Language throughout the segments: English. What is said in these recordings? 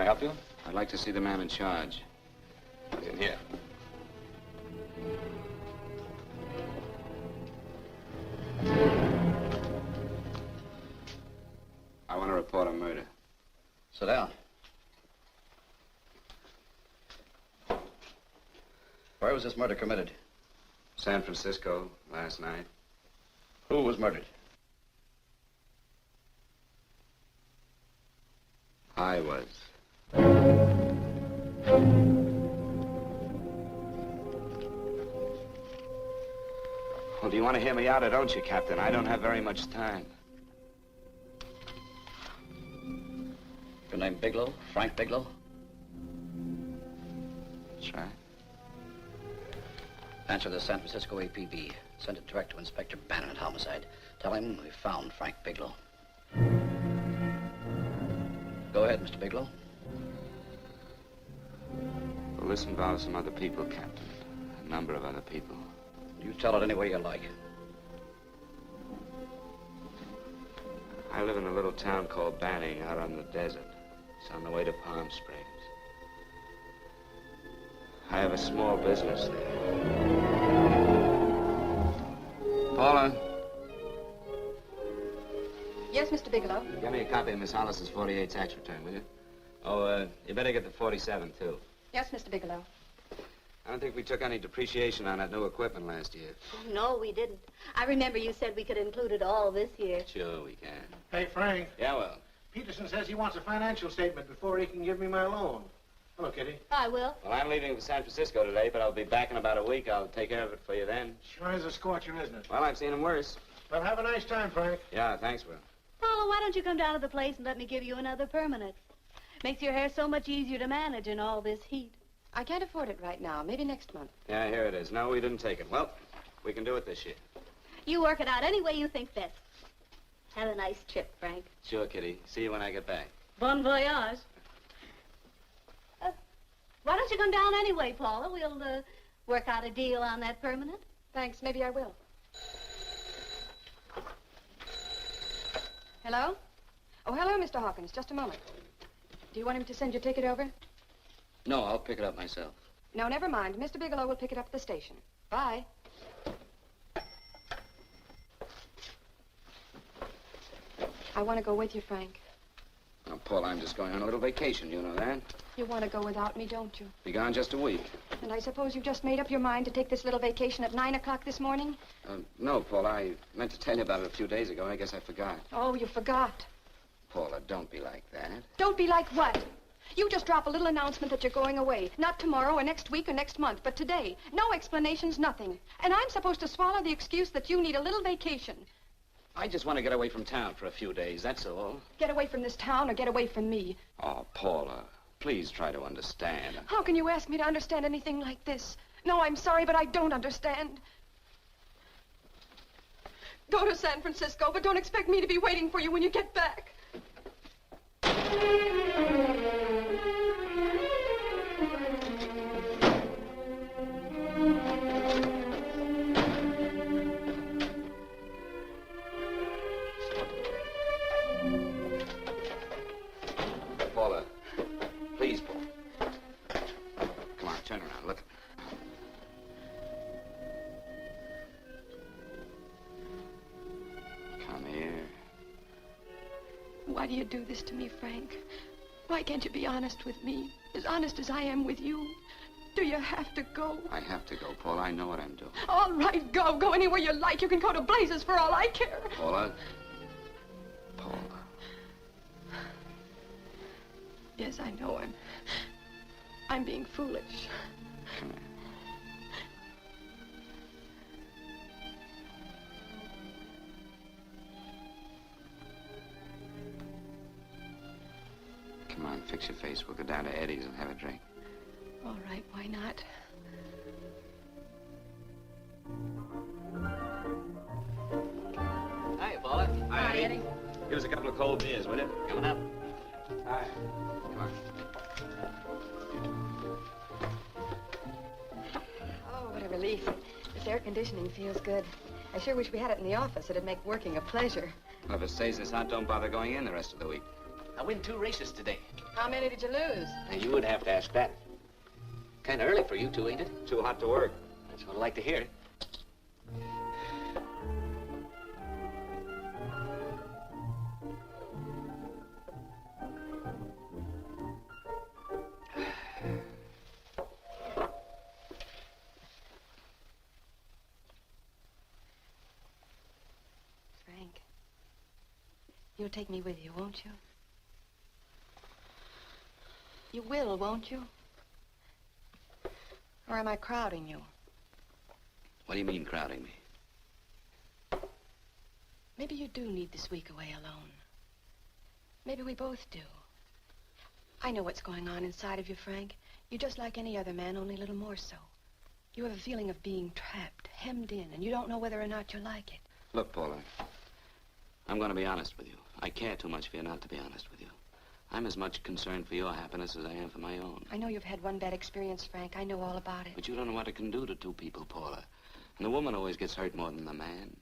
help you? I'd like to see the man in charge. In here. I want to report a murder. Sit down. Where was this murder committed? San Francisco, last night. Who was murdered? I was. Well, do you want to hear me out or don't you, Captain? I don't have very much time. Your name Bigelow? Frank Bigelow? That's right. Answer the San Francisco APB. Send it direct to Inspector Bannon at Homicide. Tell him we found Frank Bigelow. Go ahead, Mr. Bigelow. Well, this involves some other people, Captain. A number of other people. You tell it any way you like. I live in a little town called Banning out on the desert. It's on the way to Palm Springs. I have a small business there. Paula? Yes, Mr. Bigelow. Give me a copy of Miss Hollis's 48 tax return, will you? Oh, you better get the 47, too. Yes, Mr. Bigelow. I don't think we took any depreciation on that new equipment last year. Oh, no, we didn't. I remember you said we could include it all this year. Sure we can. Hey, Frank. Yeah, well. Peterson says he wants a financial statement before he can give me my loan. Hello, Kitty. I will. Well, I'm leaving for San Francisco today, but I'll be back in about a week. I'll take care of it for you then. Sure is a scorcher, isn't it? Well, I've seen him worse. Well, have a nice time, Frank. Yeah, thanks, Will. Paula, why don't you come down to the place and let me give you another permanent? Makes your hair so much easier to manage in all this heat. I can't afford it right now. Maybe next month. Yeah, here it is. No, we didn't take it. Well, we can do it this year. You work it out any way you think best. Have a nice trip, Frank. Sure, Kitty. See you when I get back. Bon voyage. Why don't you come down anyway, Paula? We'll work out a deal on that permanent. Thanks. Maybe I will. Hello? Oh, hello, Mr. Hawkins. Just a moment. Do you want him to send your ticket over? No, I'll pick it up myself. No, never mind. Mr. Bigelow will pick it up at the station. Bye. I want to go with you, Frank. Now, Paul, I'm just going on a little vacation. You know that? You want to go without me, don't you? Be gone just a week. And I suppose you've just made up your mind to take this little vacation at 9 o'clock this morning? No, Paul. I meant to tell you about it a few days ago. I guess I forgot. Oh, you forgot. Paula, don't be like that. Don't be like what? You just drop a little announcement that you're going away. Not tomorrow or next week or next month, but today. No explanations, nothing. And I'm supposed to swallow the excuse that you need a little vacation. I just want to get away from town for a few days, that's all. Get away from this town or get away from me. Oh, Paula, please try to understand. How can you ask me to understand anything like this? No, I'm sorry, but I don't understand. Go to San Francisco, but don't expect me to be waiting for you when you get back. Paula, please, Paul. Come on, turn around, look. Come here. Why do you do this to me, Frank? Why can't you be honest with me? As honest as I am with you? Do you have to go? I have to go, Paula. I know what I'm doing. All right, go. Go anywhere you like. You can go to blazes for all I care. Paula? Paula. Yes, I know. I'm being foolish. Come here. Come on, fix your face. We'll go down to Eddie's and have a drink. All right, why not? Hi, Paula. Hi, Eddie. Give us a couple of cold beers, will you? Coming up. Hi. Come on. Oh, what a relief. This air conditioning feels good. I sure wish we had it in the office. It'd make working a pleasure. Well, if it stays this hot, don't bother going in the rest of the week. I win 2 races today. How many did you lose? Now, you would have to ask that. Kind of early for you two, ain't it? Too hot to work. That's what I like to hear. Frank, you'll take me with you, won't you? You will, won't you? Or am I crowding you? What do you mean, crowding me? Maybe you do need this week away alone. Maybe we both do. I know what's going on inside of you, Frank. You're just like any other man, only a little more so. You have a feeling of being trapped, hemmed in, and you don't know whether or not you like it. Look, Paula, I'm going to be honest with you. I care too much for you not to be honest with you. I'm as much concerned for your happiness as I am for my own. I know you've had one bad experience, Frank. I know all about it. But you don't know what it can do to 2 people, Paula. And the woman always gets hurt more than the man.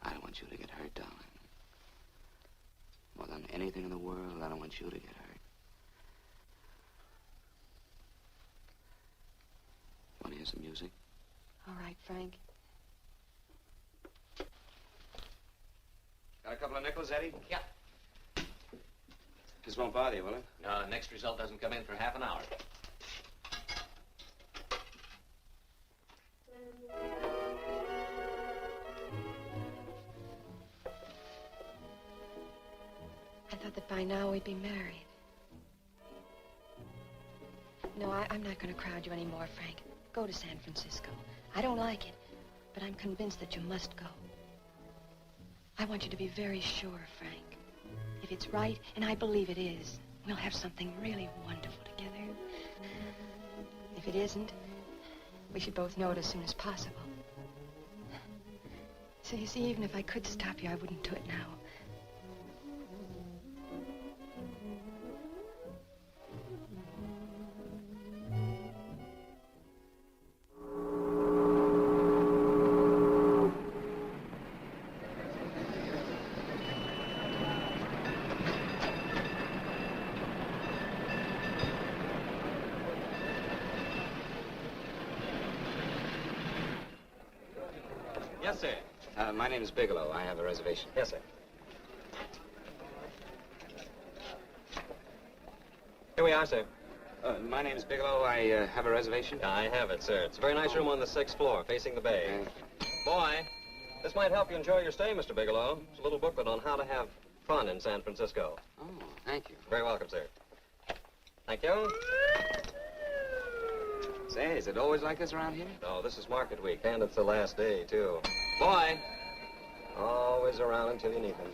I don't want you to get hurt, darling. More than anything in the world, I don't want you to get hurt. Want to hear some music? All right, Frank. Got a couple of nickels, Eddie? Yeah. This won't bother you, will it? No, next result doesn't come in for half an hour. I thought that by now we'd be married. No, I'm not going to crowd you anymore, Frank. Go to San Francisco. I don't like it, but I'm convinced that you must go. I want you to be very sure, Frank. If it's right, and I believe it is, we'll have something really wonderful together. If it isn't, we should both know it as soon as possible. So you see, even if I could stop you, I wouldn't do it now. Yes, sir. My name is Bigelow. I have a reservation. Yes, sir. Here we are, sir. My name is Bigelow. I have a reservation. I have it, sir. It's a very nice room on the 6th floor, facing the bay. Boy, this might help you enjoy your stay, Mr. Bigelow. It's a little booklet on how to have fun in San Francisco. Oh, thank you. Very welcome, sir. Thank you. Say, is it always like this around here? No, this is market week, and it's the last day, too. Boy, always around until you need them.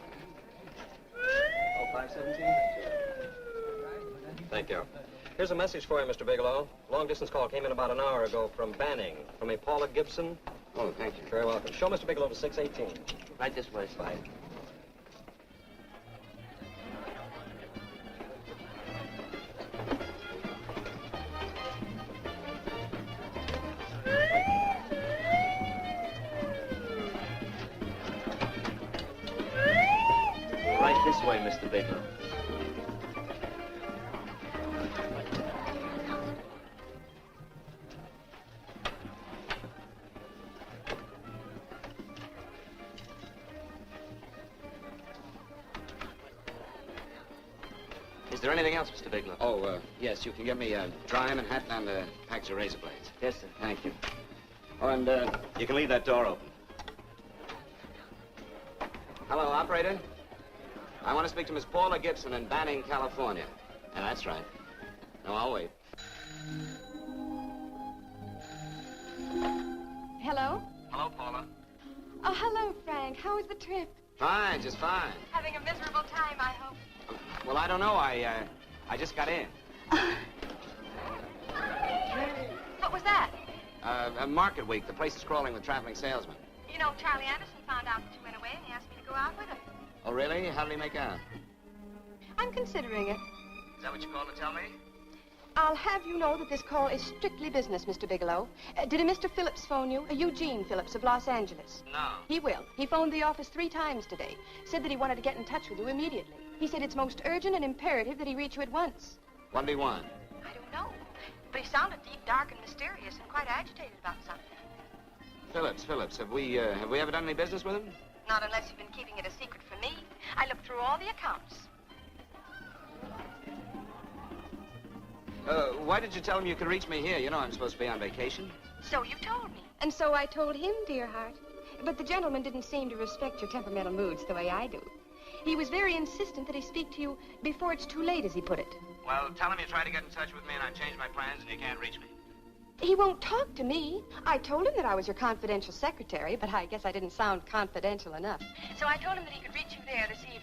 Oh, 517? Thank you. Here's a message for you, Mr. Bigelow. Long-distance call came in about an hour ago from Banning. From a Paula Gibson. Oh, thank you. Very welcome. Show Mr. Bigelow to 618. Right this way, Slide. Right this way, Mr. Bigelow. Is there anything else, Mr. Bigelow? Oh, yes, you can get me a dry Manhattan and a package of razor blades. Yes, sir. Thank you. Oh, and, You can leave that door open. hello, operator. I want to speak to Miss Paula Gibson in Banning, California. Yeah, that's right. No, I'll wait. Hello? Hello, Paula. Oh, hello, Frank. How was the trip? Fine, just fine. Having a miserable time, I hope. Well, I don't know. I just got in. What was that? Market week. The place is crawling with traveling salesmen. You know, Charlie Anderson found out that you went away, and he asked me to go out with him. Oh, really? How did he make out? I'm considering it. Is that what you called to tell me? I'll have you know that this call is strictly business, Mr. Bigelow. Did a Mr. Phillips phone you? Eugene Phillips of Los Angeles. No. He will. He phoned the office 3 times today. Said that he wanted to get in touch with you immediately. He said it's most urgent and imperative that he reach you at once. What do you want? I don't know. But he sounded deep, dark, and mysterious and quite agitated about something. Phillips, have we ever done any business with him? Not unless you've been keeping it a secret from me. I looked through all the accounts. Why did you tell him you could reach me here? You know I'm supposed to be on vacation. So you told me. And so I told him, dear heart. But the gentleman didn't seem to respect your temperamental moods the way I do. He was very insistent that he speak to you before it's too late, as he put it. Well, tell him you tried to get in touch with me and I've changed my plans and you can't reach me. He won't talk to me. I told him that I was your confidential secretary, but I guess I didn't sound confidential enough. So I told him that he could reach you there this evening.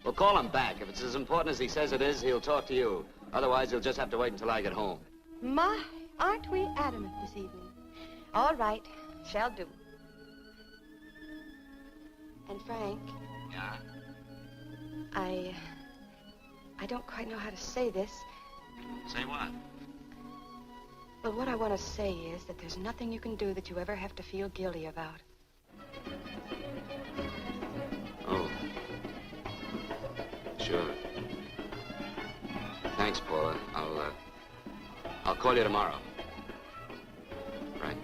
Well, call him back. If it's as important as he says it is, he'll talk to you. Otherwise, he'll just have to wait until I get home. My, aren't we adamant this evening? All right, shall do. And Frank, Yeah? I don't quite know how to say this. Say what? Well, what I want to say is that there's nothing you can do that you ever have to feel guilty about. Oh. Sure. Thanks, Paula. I'll call you tomorrow. Right.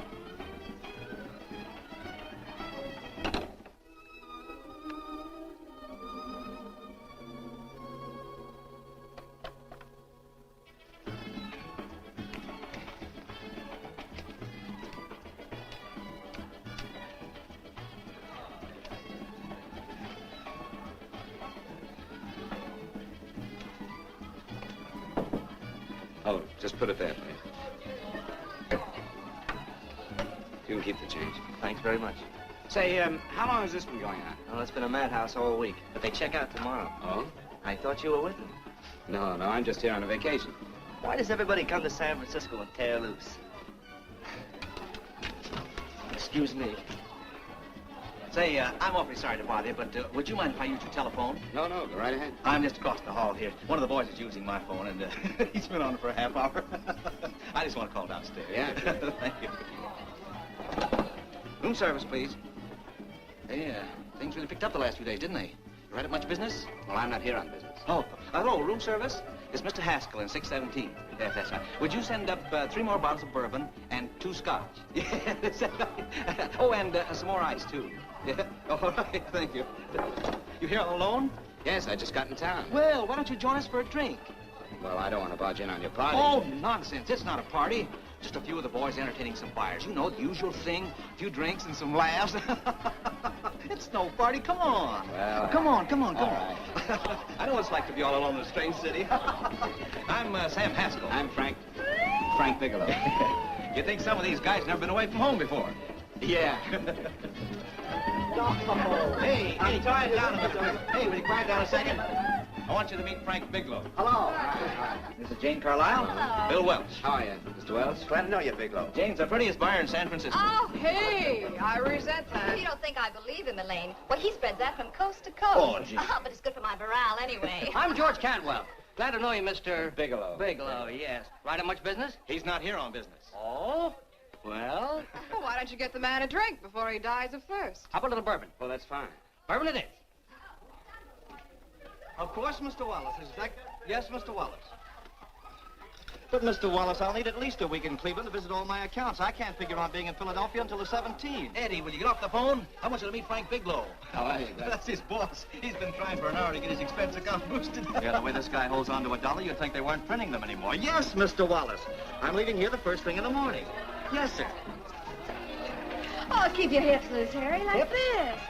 Oh, just put it there, please. You can keep the change. Thanks very much. Say, how long has this been going on? Well, it's been a madhouse all week, but they check out tomorrow. Oh? I thought you were with them. No, I'm just here on a vacation. Why does everybody come to San Francisco and tear loose? Excuse me. Say, I'm awfully sorry to bother you, but would you mind if I use your telephone? No, go right ahead. I'm just across the hall here. One of the boys is using my phone, and he's been on it for a half hour. I just want to call downstairs. Yeah, sure. Thank you. Room service, please. Hey, things really picked up the last few days, didn't they? You had much business? Well, I'm not here on business. Oh, hello, room service? It's Mr. Haskell in 617. Yes, that's right. Would you send up 3 more bottles of bourbon and 2 scotch? Yes. Oh, and some more ice, too. Yeah. All right, thank you. You here all alone? Yes, I just got in town. Well, why don't you join us for a drink? Well, I don't want to barge in on your party. Oh, nonsense. It's not a party. Just a few of the boys entertaining some buyers. You know, the usual thing. A few drinks and some laughs. It's no party. Come on. Well, come on. all right. I know what it's like to be all alone in a strange city. I'm Sam Haskell. I'm Frank Bigelow. You think some of these guys never been away from home before? Yeah. Hey, quiet down a minute. Hey, will you quiet down a second? I want you to meet Frank Bigelow. Hello. This is Jane Carlisle. Hello. Bill Welch. How are you, Mr. Wells? Glad to know you, Bigelow. Jane's the prettiest buyer in San Francisco. Oh, hey, I resent that. You don't think I believe him, Elaine? Well, he spreads that from coast to coast. Oh, gee. But it's good for my morale anyway. I'm George Cantwell. Glad to know you, Mr. Bigelow. Bigelow, yes. Right on much business? He's not here on business. Oh, well, Well, why don't you get the man a drink before he dies of thirst? how about a little bourbon? Well, that's fine. Bourbon it is. Of course, Mr. Wallace. Is that... Yes, Mr. Wallace. But, Mr. Wallace, I'll need at least a week in Cleveland to visit all my accounts. I can't figure on being in Philadelphia until the 17th. Eddie, will you get off the phone? I want you to meet Frank Bigelow. How are you? That's his boss. He's been trying for an hour to get his expense account boosted. Yeah, the way this guy holds on to $1, you'd think they weren't printing them anymore. Yes, Mr. Wallace. I'm leaving here the first thing in the morning. Yes, sir. Oh, keep your hips loose, Harry, like this.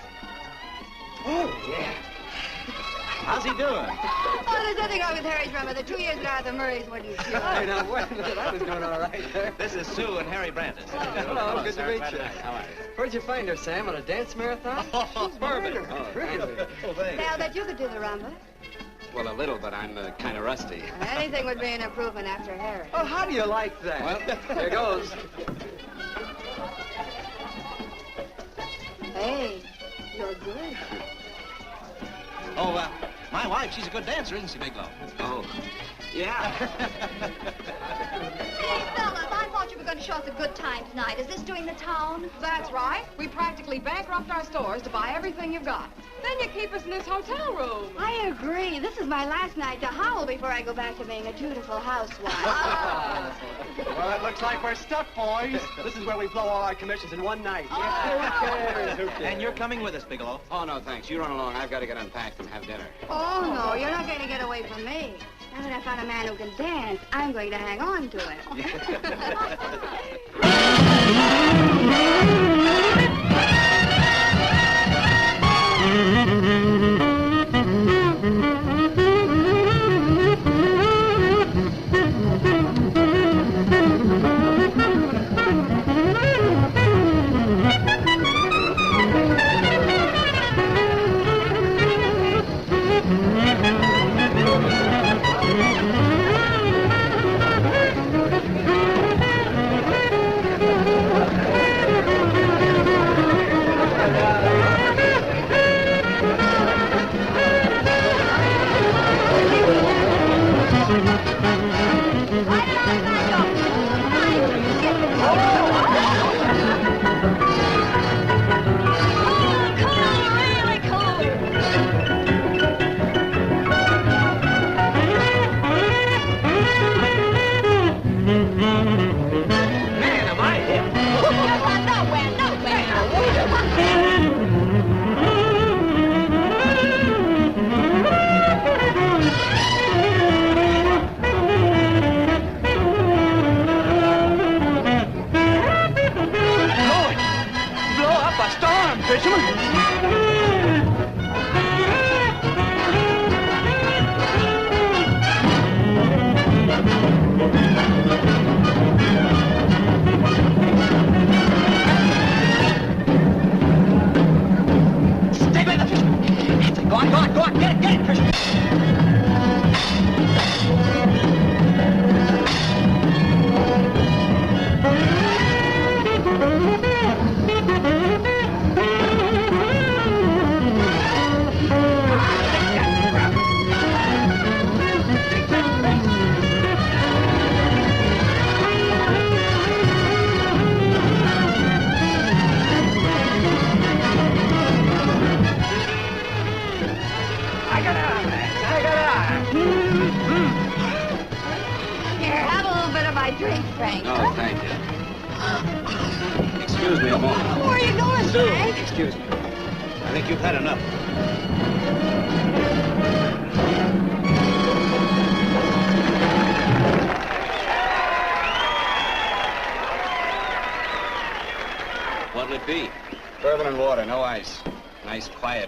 Oh, yeah. How's he doing? Oh, there's nothing wrong with Harry's drummer. The 2 years at Arthur Murray's what he's doing. Hey, now, wait a minute. I was doing all right there. This is Sue and Harry Brandes. Hello, good to sir. meet Glad you. How are you? Where'd you find her, Sam? On a dance marathon? Oh, bourbon. Oh, really? Oh, thanks. Now that you could do the rumba, Well, a little, but I'm kind of rusty. anything would be an improvement after Harry. Oh, how do you like that? Well, here goes. Hey, you're good. Oh, my wife, she's a good dancer, isn't she, Bigelow? Oh, Yeah. Hey, fellas, I thought you were going to show us a good time tonight. Is this doing the town? That's right. We practically bankrupt our stores to buy everything you've got. Then you keep us in this hotel room. I agree. This is my last night to howl before I go back to being a dutiful housewife. Well, it looks like we're stuck, boys. This is where we blow all our commissions in one night. Who cares? And you're coming with us, Bigelow. Oh, no, thanks. You run along. I've got to get unpacked and have dinner. Oh, no, you're not going to get away from me. Now that I found a man who can dance, I'm going to hang on to him.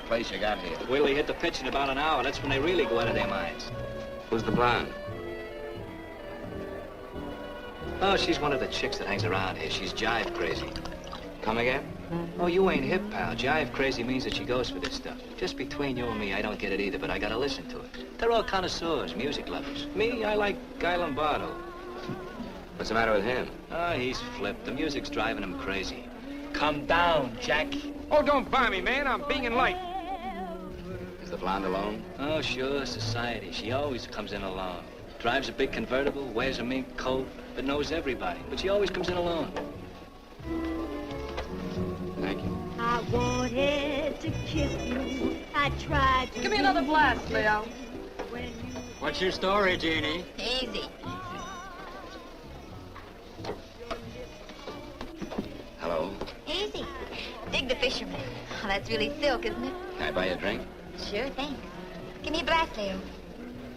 Place you got here. Wait till you hit the pitch in about an hour. That's when they really go out of their minds. Who's the blonde? Oh, she's one of the chicks that hangs around here. She's jive crazy. Come again? Oh, you ain't hip, pal. Jive crazy means that she goes for this stuff. Just between you and me, I don't get it either, but I gotta listen to it. They're all connoisseurs, music lovers. Me, I like Guy Lombardo. What's the matter with him? Oh, he's flipped. The music's driving him crazy. Come down, Jack. Oh, don't buy me, man. I'm being light. Is the blonde alone? Oh, sure, society. She always comes in alone. Drives a big convertible, wears a mink coat, but knows everybody. But she always comes in alone. Thank you. I wanted to kiss you. I tried to. Give me another blast, Leo. What's your story, Jeannie? Easy. Hello. Easy. Dig the fisherman. Oh, that's really silk, isn't it? Can I buy you a drink? Sure, thanks. Give me a blast, Leo.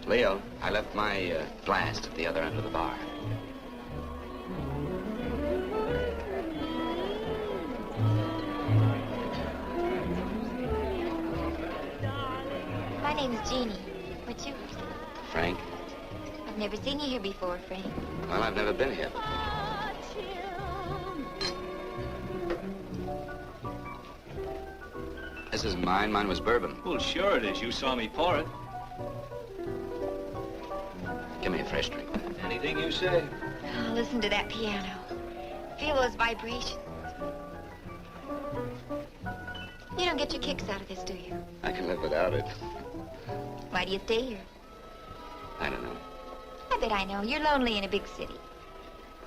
Leo, I left my blast at the other end of the bar. My name's Jeannie. What's yours? Frank? I've never seen you here before, Frank. Well, I've never been here. This isn't mine. Mine was bourbon. Well, sure it is. You saw me pour it. Give me a fresh drink. Anything you say. Oh, listen to that piano. Feel those vibrations. You don't get your kicks out of this, do you? I can live without it. Why do you stay here? I don't know. it, I know. You're lonely in a big city.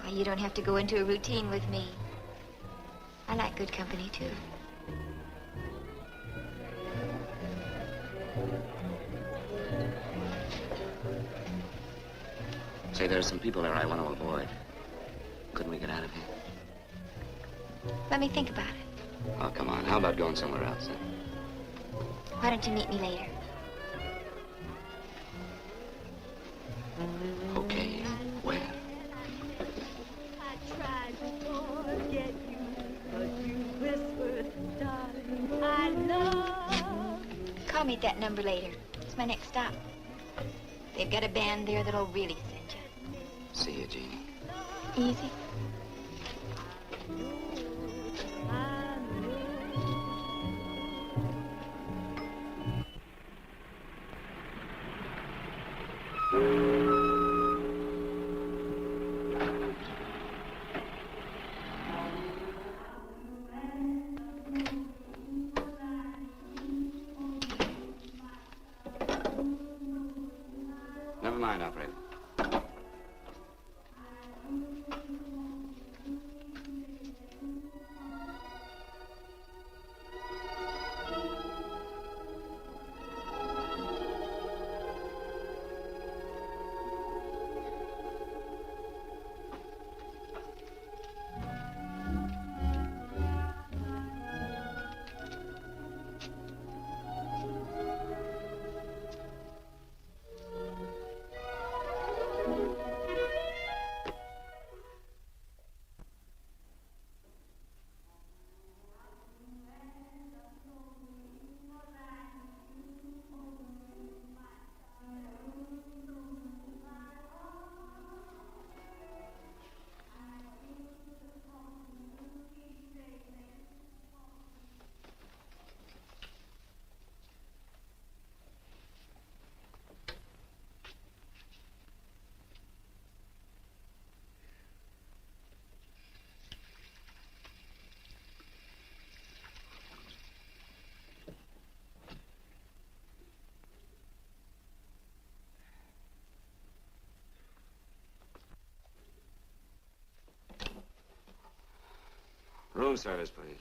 Why, you don't have to go into a routine with me. I like good company, too. Say, there's some people there I want to avoid. Couldn't we get out of here? Let me think about it. Oh, come on. How about going somewhere else? Huh? Why don't you meet me later? Okay. Where? I tried to forget you, but you whispered, darling, I love you. Call me at that number later. It's my next stop. They've got a band there that'll really send you. See you, Jeannie. Easy. Never mind, operator. Room service, please.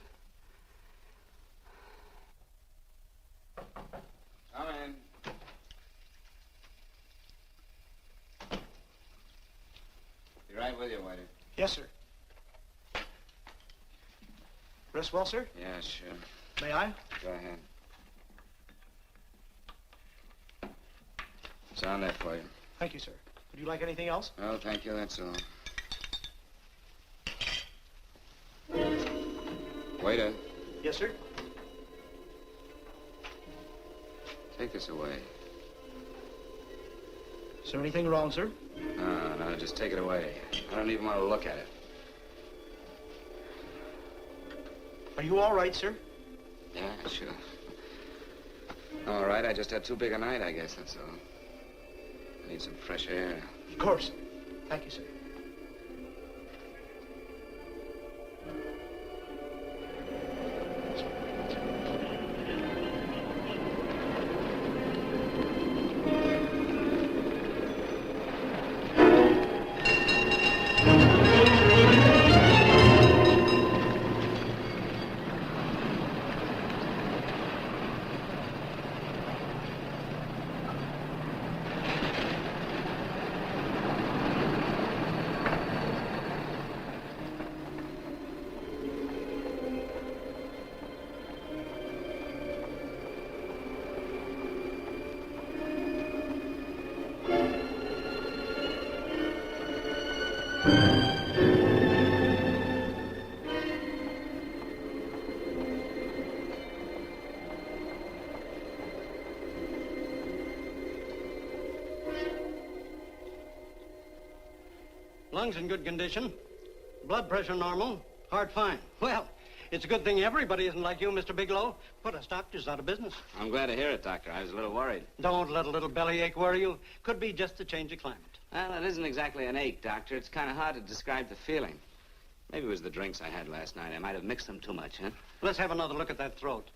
Come in. Be right with you, waiter. Yes, sir. Rest well, sir? Yeah, sure. May I? Go ahead. It's on there for you. Thank you, sir. Would you like anything else? Oh, thank you, that's all. Waiter, Yes, sir. take this away. Is there anything wrong, sir? No, just take it away. I don't even want to look at it. Are you all right, sir? Yeah, sure. All right, I just had too big a night, I guess, that's all. I need some fresh air. Of course. Thank you, sir. Lungs in good condition. Blood pressure normal. Heart fine. Well, it's a good thing everybody isn't like you, Mr. Bigelow. Put us doctors out of business. I'm glad to hear it, Doctor. I was a little worried. Don't let a little bellyache worry you. Could be just a change of climate. Well, it isn't exactly an ache, Doctor. It's kind of hard to describe the feeling. Maybe it was the drinks I had last night. I might have mixed them too much, huh? Let's have another look at that throat.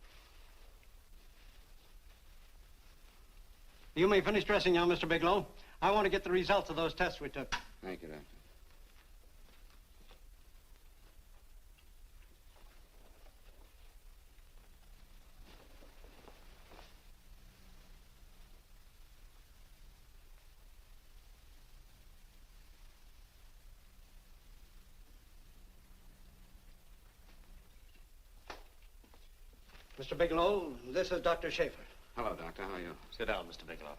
You may finish dressing now, Mr. Bigelow. I want to get the results of those tests we took. Thank you, Doctor. Mr. Bigelow, this is Dr. Schaefer. Hello, Doctor. How are you? Sit down, Mr. Bigelow.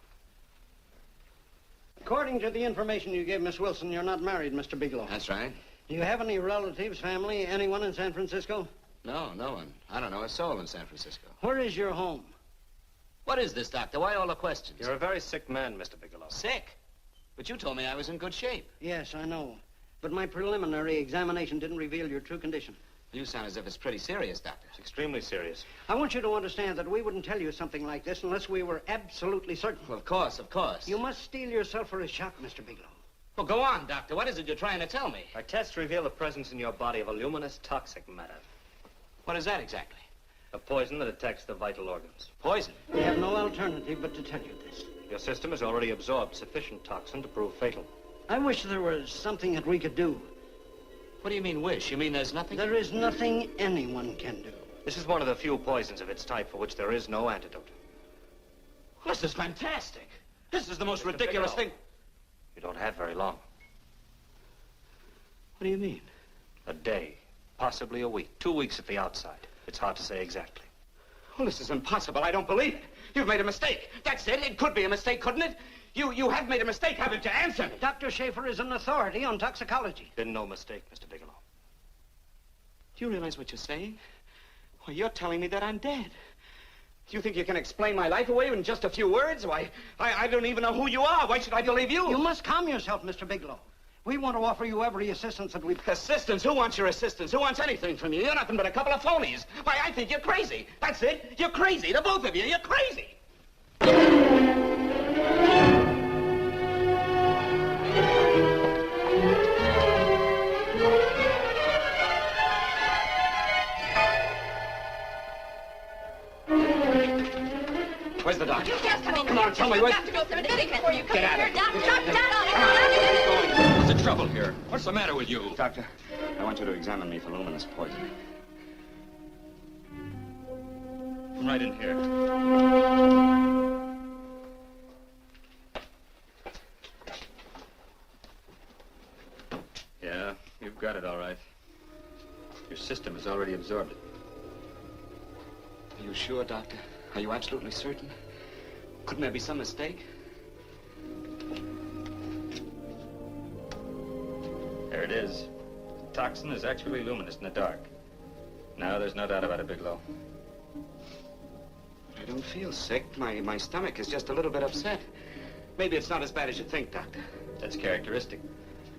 According to the information you gave Miss Wilson, you're not married, Mr. Bigelow. That's right. Do you have any relatives, family, anyone in San Francisco? No, no one. I don't know a soul in San Francisco. Where is your home? What is this, Doctor? Why all the questions? You're a very sick man, Mr. Bigelow. Sick? But you told me I was in good shape. Yes, I know. But my preliminary examination didn't reveal your true condition. You sound as if it's pretty serious, Doctor. It's extremely serious. I want you to understand that we wouldn't tell you something like this unless we were absolutely certain. Well, of course, of course. You must steel yourself for a shock, Mr. Bigelow. Well, go on, Doctor. What is it you're trying to tell me? Our tests reveal the presence in your body of a luminous toxic matter. What is that exactly? A poison that attacks the vital organs. Poison? We have no alternative but to tell you this. Your system has already absorbed sufficient toxin to prove fatal. I wish there was something that we could do. What do you mean, wish? You mean there's nothing? There is nothing anyone can do. This is one of the few poisons of its type for which there is no antidote. Well, this is fantastic. This is the most ridiculous thing. You don't have very long. What do you mean? A day, possibly a week, 2 weeks at the outside. It's hard to say exactly. Well, this is impossible. I don't believe it. You've made a mistake. That's it. It could be a mistake, couldn't it? You have made a mistake, haven't you? Answer me. Dr. Schaefer is an authority on toxicology. Been no mistake, Mr. Bigelow. Do you realize what you're saying? Well, you're telling me that I'm dead. Do you think you can explain my life away in just a few words? Why, I don't even know who you are. Why should I believe you? You must calm yourself, Mr. Bigelow. We want to offer you every assistance that we... Assistance? Who wants your assistance? Who wants anything from you? You're nothing but a couple of phonies. Why, I think you're crazy. That's it. You're crazy. The both of you. You're crazy. Where's the doctor? Just come in. Come on, tell me where... You have to go through the thing before you come Get out here. of Doc, here. Doc, Doc. What's the trouble here? What's the matter with you? Doctor, I want you to examine me for luminous poisoning. Come right in here. Yeah, you've got it all right. Your system has already absorbed it. Are you sure, Doctor? Are you absolutely certain? Couldn't there be some mistake? There it is. The toxin is actually luminous in the dark. Now there's no doubt about it, Bigelow. I don't feel sick. My stomach is just a little bit upset. Maybe it's not as bad as you think, Doctor. That's characteristic.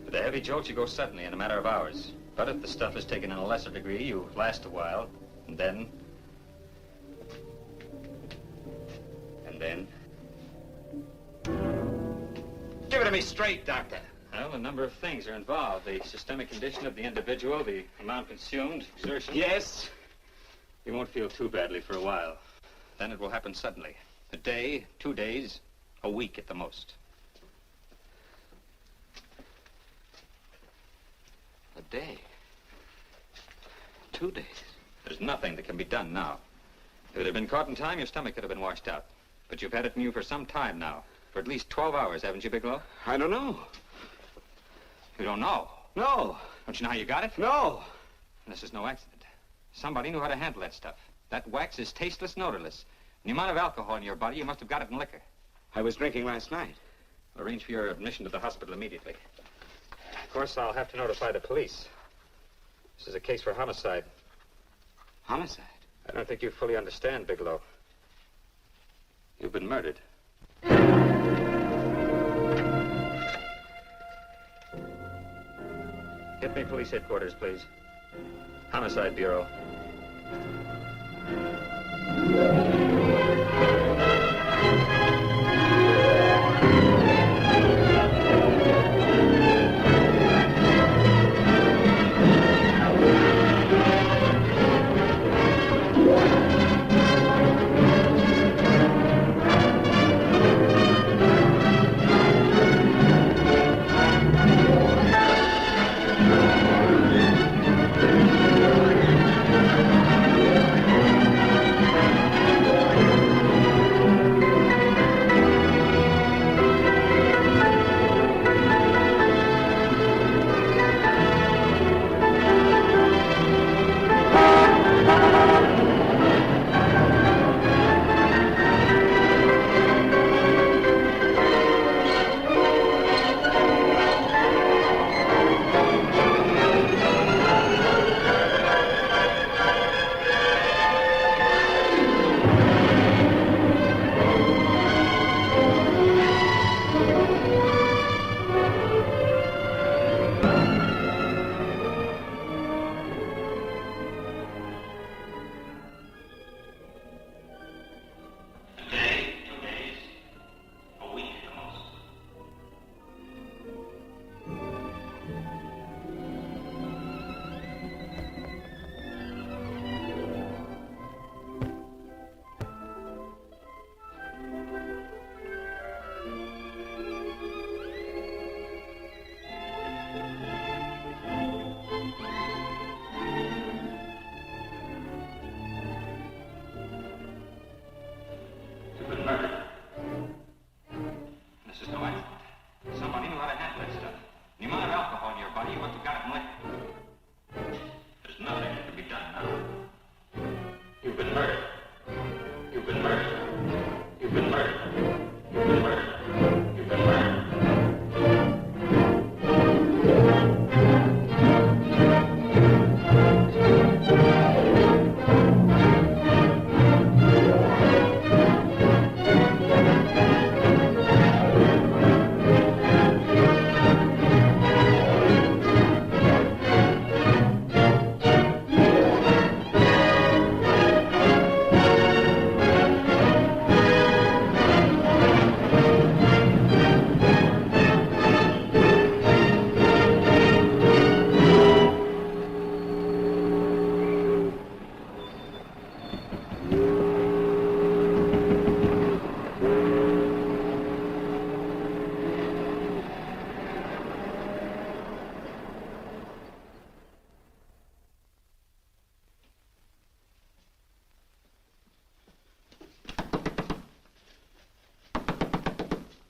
With the heavy jolts, you go suddenly in a matter of hours. But if the stuff is taken in a lesser degree, you last a while, and then... Give it to me straight, Doctor. Well, a number of things are involved. The systemic condition of the individual, the amount consumed, exertion. Yes? You won't feel too badly for a while. Then it will happen suddenly. A day, 2 days, a week at the most. A day. 2 days. There's nothing that can be done now. If it had been caught in time, your stomach could have been washed out. But you've had it in you for some time now. For at least 12 hours, haven't you, Bigelow? I don't know. You don't know? No. Don't you know how you got it? No. This is no accident. Somebody knew how to handle that stuff. That wax is tasteless and odorless. And the amount of alcohol in your body, you must have got it in liquor. I was drinking last night. Arrange for your admission to the hospital immediately. Of course, I'll have to notify the police. This is a case for homicide. Homicide? I don't think you fully understand, Bigelow. You've been murdered. Get me police headquarters, please. Homicide Bureau.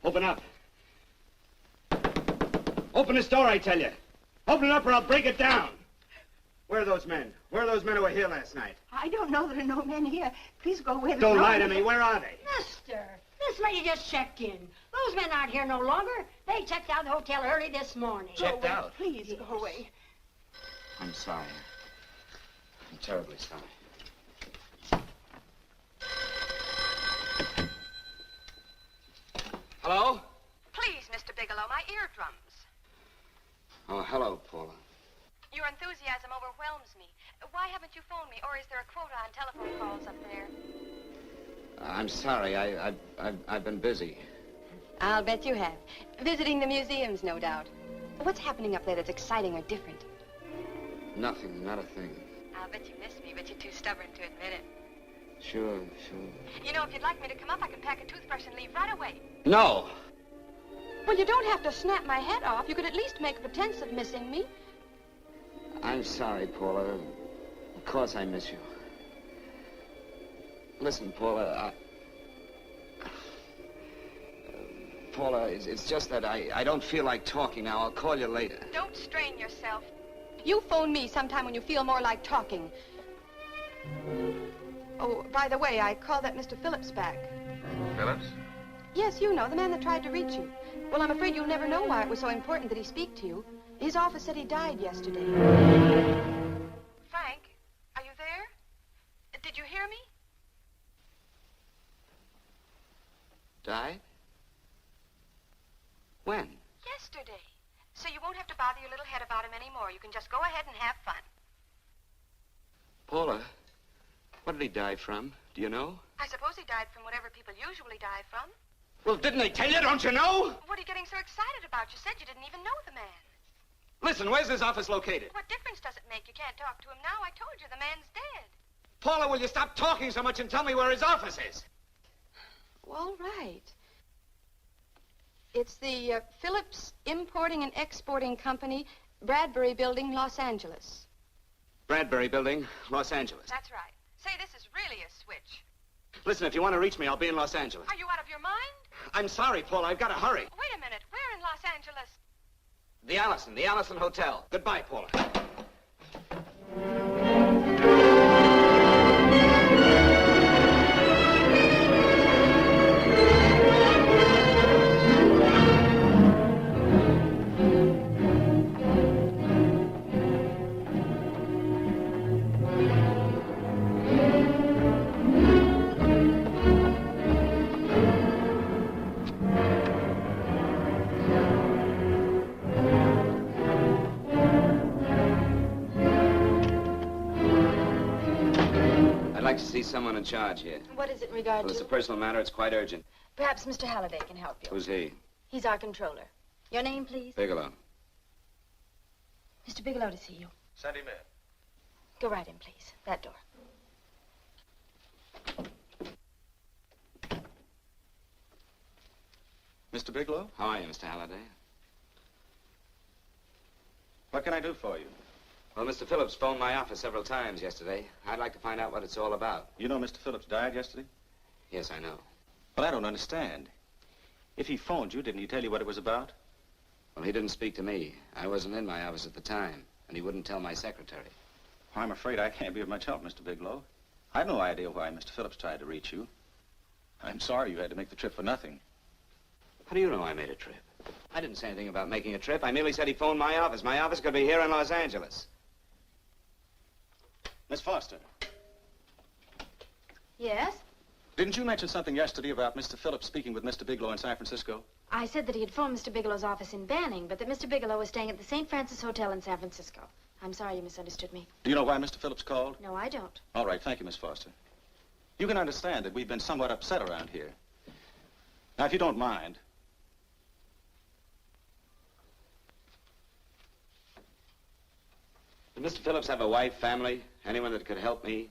Open up. Open this door, I tell you. Open it up or I'll break it down. Where are those men? Where are those men who were here last night? I don't know. There are no men here. Please go away. Don't lie to me. Where are they? Mister, this lady just checked in. Those men aren't here no longer. They checked out of the hotel early this morning. Checked out? Please go away. I'm sorry. I'm terribly sorry. Hello? Please, Mr. Bigelow, my eardrums. Oh, hello, Paula. Your enthusiasm overwhelms me. Why haven't you phoned me, or is there a quota on telephone calls up there? I'm sorry. I've been busy. I'll bet you have. Visiting the museums, no doubt. What's happening up there that's exciting or different? Nothing, not a thing. I'll bet you miss me, but you're too stubborn to admit it. Sure. You know, if you'd like me to come up, I can pack a toothbrush and leave right away. No. Well, you don't have to snap my head off. You could at least make a pretense of missing me. I'm sorry, Paula. Of course I miss you. Listen, Paula, Paula, it's just that I don't feel like talking now. I'll call you later. Don't strain yourself. You phone me sometime when you feel more like talking. Oh, by the way, I called that Mr. Phillips back. Phillips? Yes, you know, the man that tried to reach you. Well, I'm afraid you'll never know why it was so important that he speak to you. His office said he died yesterday. Frank, are you there? Did you hear me? Died? When? Yesterday. So you won't have to bother your little head about him anymore. You can just go ahead and have fun. Paula, what did he die from? Do you know? I suppose he died from whatever people usually die from. Well, didn't they tell you? Don't you know? What are you getting so excited about? You said you didn't even know the man. Listen, where's his office located? What difference does it make? You can't talk to him now. I told you the man's dead. Paula, will you stop talking so much and tell me where his office is? All right. It's the Phillips Importing and Exporting Company, Bradbury Building, Los Angeles. Bradbury Building, Los Angeles. That's right. Say, this is really a switch. Listen, if you want to reach me, I'll be in Los Angeles. Are you out of your mind? I'm sorry, Paula. I've got to hurry. Wait a minute. Where in Los Angeles? The Allison Hotel. Goodbye, Paula. I'd like to see someone in charge here. What is it in regard Well, it's to? a personal matter. It's quite urgent. Perhaps Mr. Halliday can help you. Who's he? He's our controller. Your name, please? Bigelow. Mr. Bigelow to see you. Send him in. Go right in, please. That door. Mr. Bigelow? How are you, Mr. Halliday? What can I do for you? Well, Mr. Phillips phoned my office several times yesterday. I'd like to find out what it's all about. You know Mr. Phillips died yesterday? Yes, I know. Well, I don't understand. If he phoned you, didn't he tell you what it was about? Well, he didn't speak to me. I wasn't in my office at the time, and he wouldn't tell my secretary. Well, I'm afraid I can't be of much help, Mr. Bigelow. I've no idea why Mr. Phillips tried to reach you. I'm sorry you had to make the trip for nothing. How do you know I made a trip? I didn't say anything about making a trip. I merely said he phoned my office. My office could be here in Los Angeles. Miss Foster, Yes? didn't you mention something yesterday about Mr. Phillips speaking with Mr. Bigelow in San Francisco? I said that he had phoned Mr. Bigelow's office in Banning, but that Mr. Bigelow was staying at the St. Francis Hotel in San Francisco. I'm sorry you misunderstood me. Do you know why Mr. Phillips called? No, I don't. All right, thank you, Miss Foster. You can understand that we've been somewhat upset around here. Now, if you don't mind, Did Mr. Phillips have a wife, family, anyone that could help me?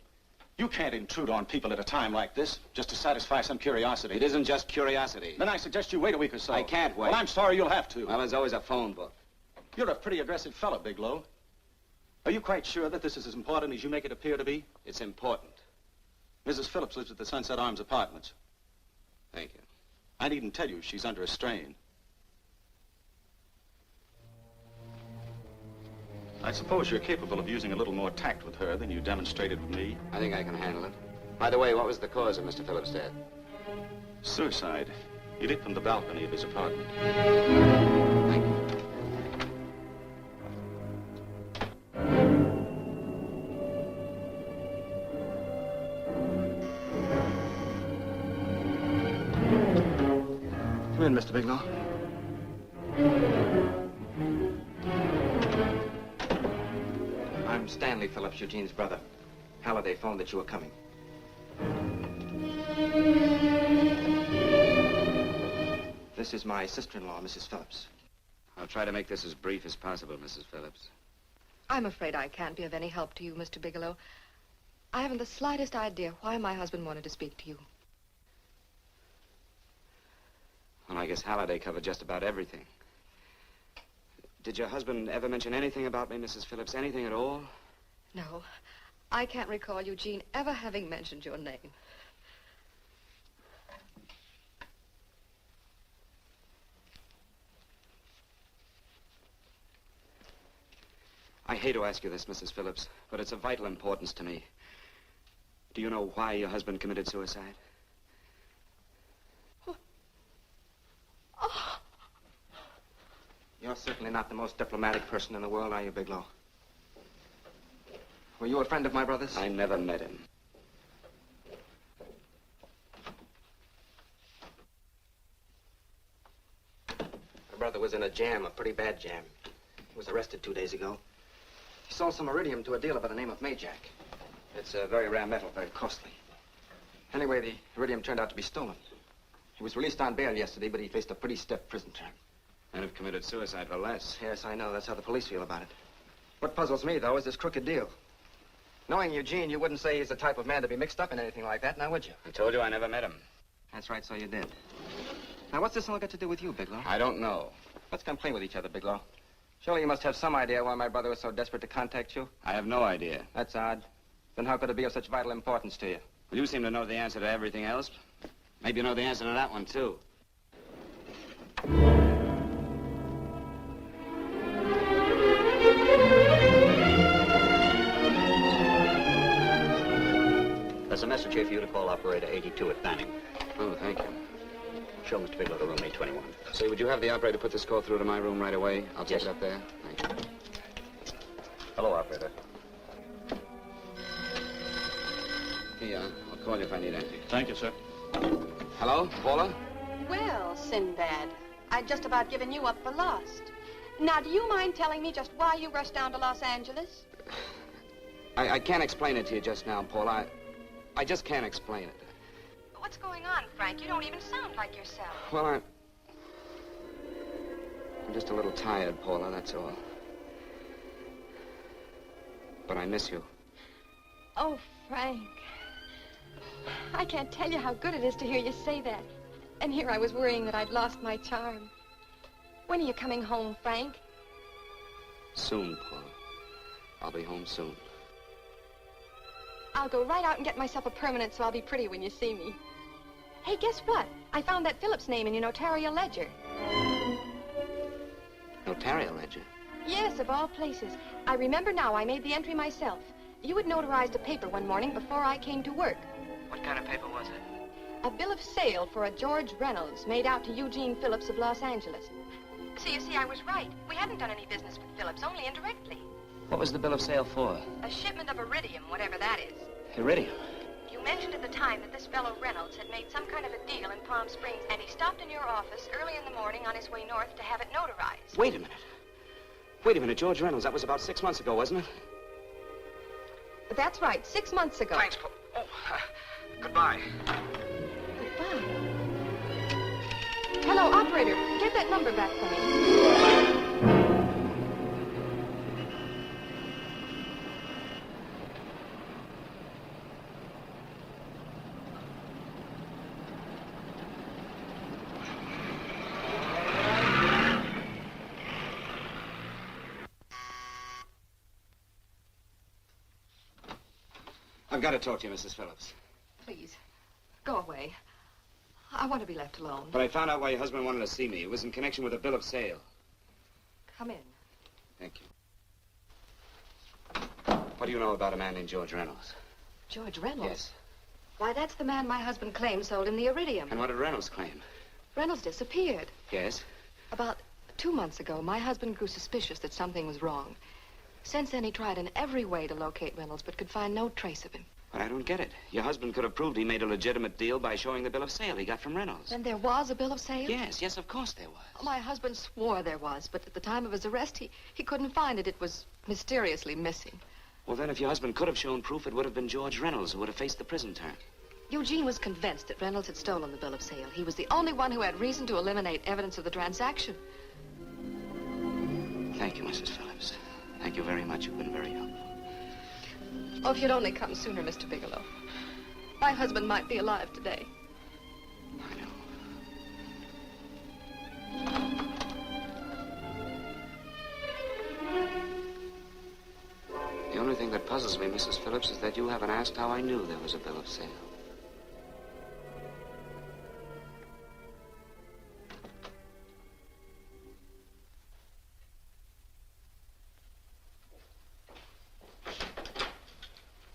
you can't intrude on people at a time like this just to satisfy some curiosity. It isn't just curiosity. Then I suggest you wait a week or so. I can't wait. Well, I'm sorry you'll have to. Well, there's always a phone book. You're a pretty aggressive fellow, Bigelow. Are you quite sure that this is as important as you make it appear to be? It's important. Mrs. Phillips lives at the Sunset Arms Apartments. Thank you. I needn't tell you she's under a strain. I suppose you're capable of using a little more tact with her than you demonstrated with me. I think I can handle it. By the way, what was the cause of Mr. Phillips' death? Suicide. He leaped from the balcony of his apartment. Thank you. Come in, Mr. Bigelow. I'm Stanley Phillips, Eugene's brother. Halliday phoned that you were coming. This is my sister-in-law, Mrs. Phillips. I'll try to make this as brief as possible, Mrs. Phillips. I'm afraid I can't be of any help to you, Mr. Bigelow. I haven't the slightest idea why my husband wanted to speak to you. Well, I guess Halliday covered just about everything. Did your husband ever mention anything about me, Mrs. Phillips? Anything at all? No, I can't recall Eugene ever having mentioned your name. I hate to ask you this, Mrs. Phillips, but it's of vital importance to me. Do you know why your husband committed suicide? You're certainly not the most diplomatic person in the world, are you, Bigelow? Were you a friend of my brother's? I never met him. My brother was in a jam, a pretty bad jam. He was arrested 2 days ago. He sold some iridium to a dealer by the name of Majak. It's a very rare metal, very costly. Anyway, the iridium turned out to be stolen. He was released on bail yesterday, but he faced a pretty stiff prison term. And have committed suicide for less. Yes, I know. That's how the police feel about it. What puzzles me, though, is this crooked deal. Knowing Eugene, you wouldn't say he's the type of man to be mixed up in anything like that, now would you? I told you I never met him. That's right, so you did. Now, what's this all got to do with you, Bigelow? I don't know. Let's come play with each other, Bigelow. Surely you must have some idea why my brother was so desperate to contact you. I have no idea. That's odd. Then how could it be of such vital importance to you? Well, you seem to know the answer to everything else. Maybe you know the answer to that one, too. There's a message here for you to call operator 82 at Banning. Oh, thank you. Show Mr. Bigelow to room 821. Say, would you have the operator put this call through to my room right away? I'll take Yes. it up there. Thank you. Hello, operator. Here, I'll call you if I need anything. Thank you, sir. Hello, Paula? Well, Sinbad, I'd just about given you up for lost. Now, do you mind telling me just why you rushed down to Los Angeles? I can't explain it to you just now, Paula. I just can't explain it. What's going on, Frank? You don't even sound like yourself. Well, I'm just a little tired, Paula, that's all. But I miss you. Oh, Frank. I can't tell you how good it is to hear you say that. And here I was worrying that I'd lost my charm. When are you coming home, Frank? Soon, Paula. I'll be home soon. I'll go right out and get myself a permanent so I'll be pretty when you see me. Hey, guess what? I found that Phillips name in your notarial ledger. Notarial ledger? Yes, of all places. I remember now I made the entry myself. You had notarized a paper one morning before I came to work. What kind of paper was it? A bill of sale for a George Reynolds made out to Eugene Phillips of Los Angeles. So you see, I was right. We hadn't done any business with Phillips, only indirectly. What was the bill of sale for? A shipment of iridium, whatever that is. Iridium. You mentioned at the time that this fellow Reynolds had made some kind of a deal in Palm Springs, and he stopped in your office early in the morning on his way north to have it notarized. Wait a minute. Wait a minute, George Reynolds. That was about 6 months ago, wasn't it? That's right, 6 months ago. Thanks, Paul. Oh, goodbye. Goodbye. Hello, operator. Get that number back for me. I've got to talk to you, Mrs. Phillips. Please, go away. I want to be left alone. But I found out why your husband wanted to see me. It was in connection with a bill of sale. Come in. Thank you. What do you know about a man named George Reynolds? George Reynolds? Yes. Why, that's the man my husband claimed sold him the iridium. And what did Reynolds claim? Reynolds disappeared. Yes? About 2 months ago, my husband grew suspicious that something was wrong. Since then, he tried in every way to locate Reynolds, but could find no trace of him. But I don't get it. Your husband could have proved he made a legitimate deal by showing the bill of sale he got from Reynolds. Then there was a bill of sale? Yes, of course there was. My husband swore there was, but at the time of his arrest, he couldn't find it. It was mysteriously missing. Well, then, if your husband could have shown proof, it would have been George Reynolds who would have faced the prison term. Eugene was convinced that Reynolds had stolen the bill of sale. He was the only one who had reason to eliminate evidence of the transaction. Thank you, Mrs. Phillips. Thank you very much. You've been very helpful. Oh, if you'd only come sooner, Mr. Bigelow. My husband might be alive today. The only thing that puzzles me, Mrs. Phillips, is that you haven't asked how I knew there was a bill of sale.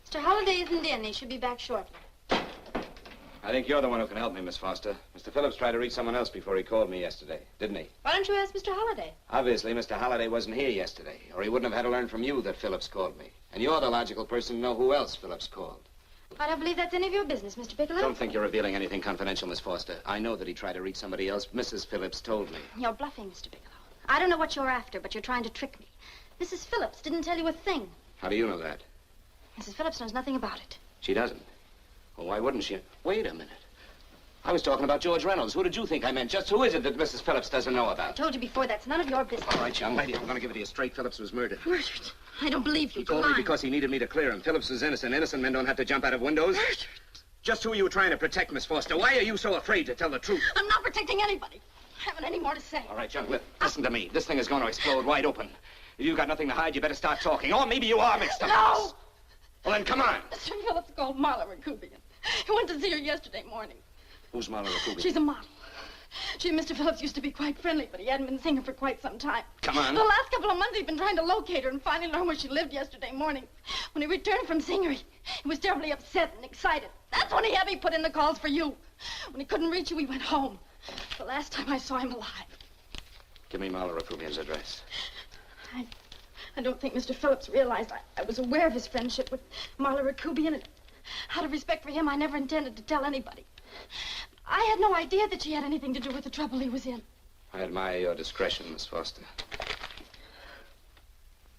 Mr. Holliday isn't in. He should be back shortly. I think you're the one who can help me, Miss Foster. Mr. Phillips tried to reach someone else before he called me yesterday, didn't he? Why don't you ask Mr. Holliday? Obviously, Mr. Holliday wasn't here yesterday, or he wouldn't have had to learn from you that Phillips called me. And you're the logical person to know who else Phillips called. I don't believe that's any of your business, Mr. Bigelow. Don't think you're revealing anything confidential, Miss Foster. I know that he tried to reach somebody else. Mrs. Phillips told me. You're bluffing, Mr. Bigelow. I don't know what you're after, but you're trying to trick me. Mrs. Phillips didn't tell you a thing. How do you know that? Mrs. Phillips knows nothing about it. She doesn't. Well, why wouldn't she? Wait a minute. I was talking about George Reynolds. Who did you think I meant? Just who is it that Mrs. Phillips doesn't know I about? told you before, that's none of your business. All right, young lady, I'm going to give it to you straight. Phillips was murdered. Murdered? I don't believe you. He told me because he needed me to clear him. Phillips was innocent. Innocent men don't have to jump out of windows. Murdered? Just who are you trying to protect, Miss Foster? Why are you so afraid to tell the truth? I'm not protecting anybody. I haven't any more to say. All right, young, listen to me. This thing is going to explode wide open. If you've got nothing to hide, you better start talking. Or maybe you are mixed up. No! Well, then come on. Mr. Phillips called Marla Rakubian. He went to see her yesterday morning. Who's Marla Rakubian? She's a model. She and Mr. Phillips used to be quite friendly, but he hadn't been seeing her for quite some time. Come on. The last couple of months, he'd been trying to locate her and finally learn where she lived yesterday morning. When he returned from seeing her, he was terribly upset and excited. That's when he had me put in the calls for you. When he couldn't reach you, he went home. The last time I saw him alive. Give me Marla Rakubian's address. I don't think Mr. Phillips realized I was aware of his friendship with Marla Rakubian, and out of respect for him, I never intended to tell anybody. I had no idea that she had anything to do with the trouble he was in. I admire your discretion, Miss Foster.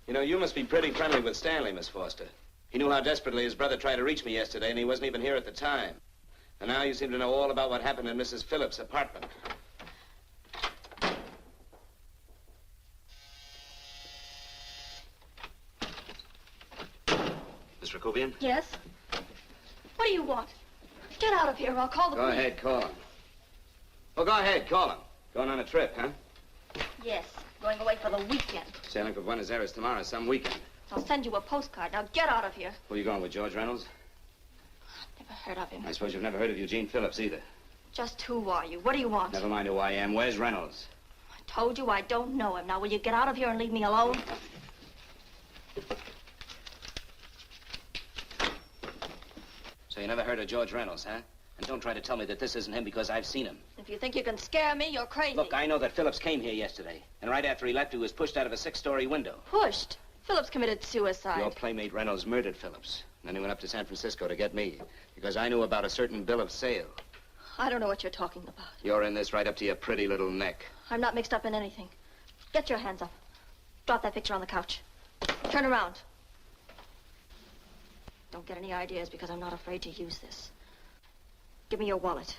You know, you must be pretty friendly with Stanley, Miss Foster. He knew how desperately his brother tried to reach me yesterday, and he wasn't even here at the time. And now you seem to know all about what happened in Mrs. Phillips' apartment. Miss Rakubian? Yes? What do you want? Get out of here, or I'll call the Go police. ahead, call him. Well, go ahead, call him. Going on a trip, huh? Yes, going away for the weekend. Sailing for Buenos Aires tomorrow, some weekend. I'll send you a postcard. Now get out of here. Who are you going with, George Reynolds? Never heard of him. I suppose you've never heard of Eugene Phillips either. Just who are you? What do you want? Never mind who I am. Where's Reynolds? I told you I don't know him. Now will you get out of here and leave me alone? So you never heard of George Reynolds, huh? And don't try to tell me that this isn't him because I've seen him. If you think you can scare me, you're crazy. Look, I know that Phillips came here yesterday. And right after he left, he was pushed out of a 6-story window. Pushed? Phillips committed suicide. Your playmate Reynolds murdered Phillips. And then he went up to San Francisco to get me. Because I knew about a certain bill of sale. I don't know what you're talking about. You're in this right up to your pretty little neck. I'm not mixed up in anything. Get your hands up. Drop that picture on the couch. Turn around. Don't get any ideas because I'm not afraid to use this. Give me your wallet.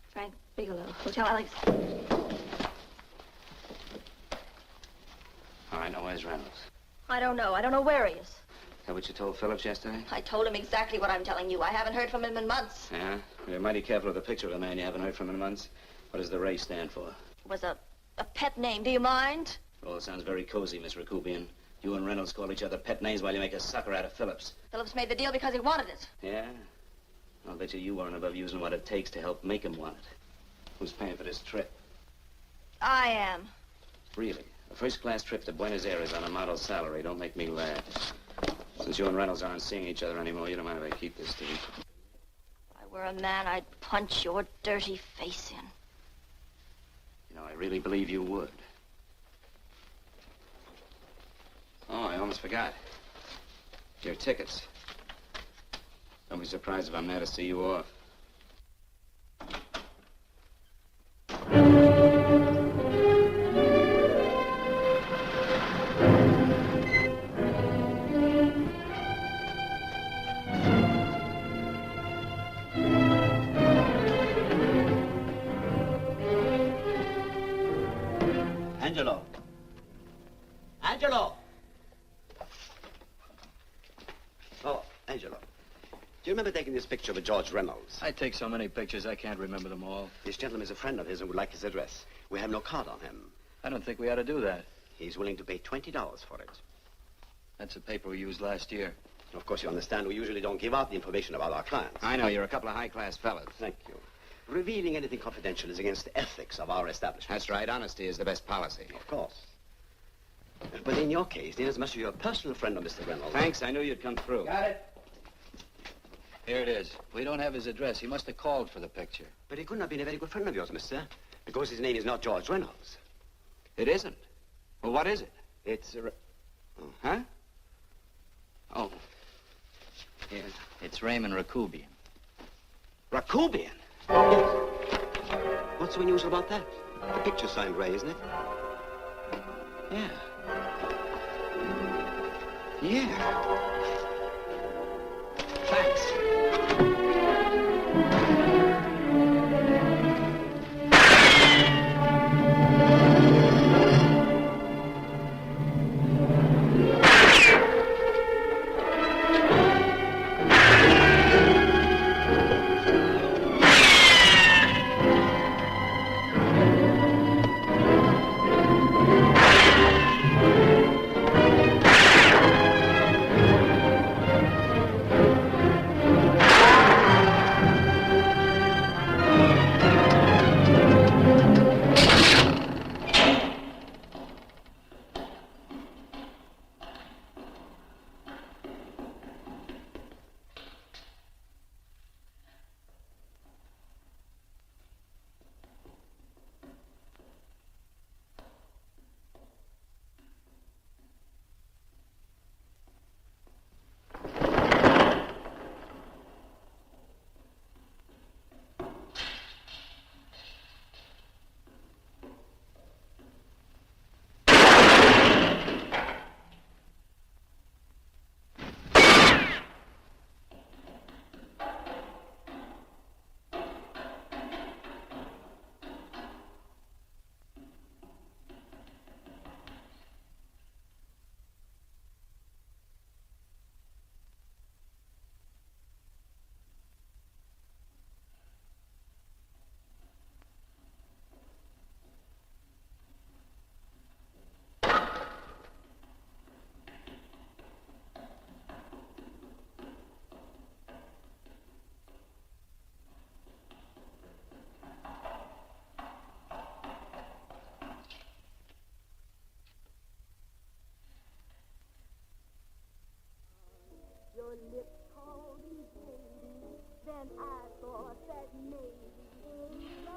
Frank Bigelow, Hotel Alex. All right, now where's Reynolds? I don't know. I don't know where he is. Is that what you told Phillips yesterday? I told him exactly what I'm telling you. I haven't heard from him in months. Yeah? You're mighty careful of the picture of a man you haven't heard from in months. What does the Ray stand for? It was a pet name. Do you mind? Well, it sounds very cozy, Miss Rakubian. You and Reynolds call each other pet names while you make a sucker out of Phillips. Phillips made the deal because he wanted it. Yeah? I'll bet you aren't above using what it takes to help make him want it. Who's paying for this trip? I am. Really? A first-class trip to Buenos Aires on a model salary. Don't make me laugh. Since you and Reynolds aren't seeing each other anymore, you don't mind if I keep this, do you? If I were a man, I'd punch your dirty face in. You know, I really believe you would. Oh, I almost forgot. Your tickets. Don't be surprised if I'm there to see you off. Angelo. Angelo! Oh, Angelo. Do you remember taking this picture with George Reynolds? I take so many pictures, I can't remember them all. This gentleman is a friend of his and would like his address. We have no card on him. I don't think we ought to do that. He's willing to pay $20 for it. That's the paper we used last year. Of course, you understand we usually don't give out the information about our clients. I know, you're a couple of high-class fellas. Thank you. Revealing anything confidential is against the ethics of our establishment. That's right. Honesty is the best policy. Of course. But in your case, inasmuch as you're a personal friend of Mr. Reynolds... Thanks. I knew you'd come through. Got it. Here it is. We don't have his address. He must have called for the picture. But he couldn't have been a very good friend of yours, mister. Because his name is not George Reynolds. It isn't? Well, what is it? It's a... Huh? Oh. Here. It's Raymond Rakubian. Rakubian? Yes. What's so unusual about that? The picture's signed Ray, isn't it? Yeah. Yeah. Thanks. Your lips called me baby, then I thought that maybe love.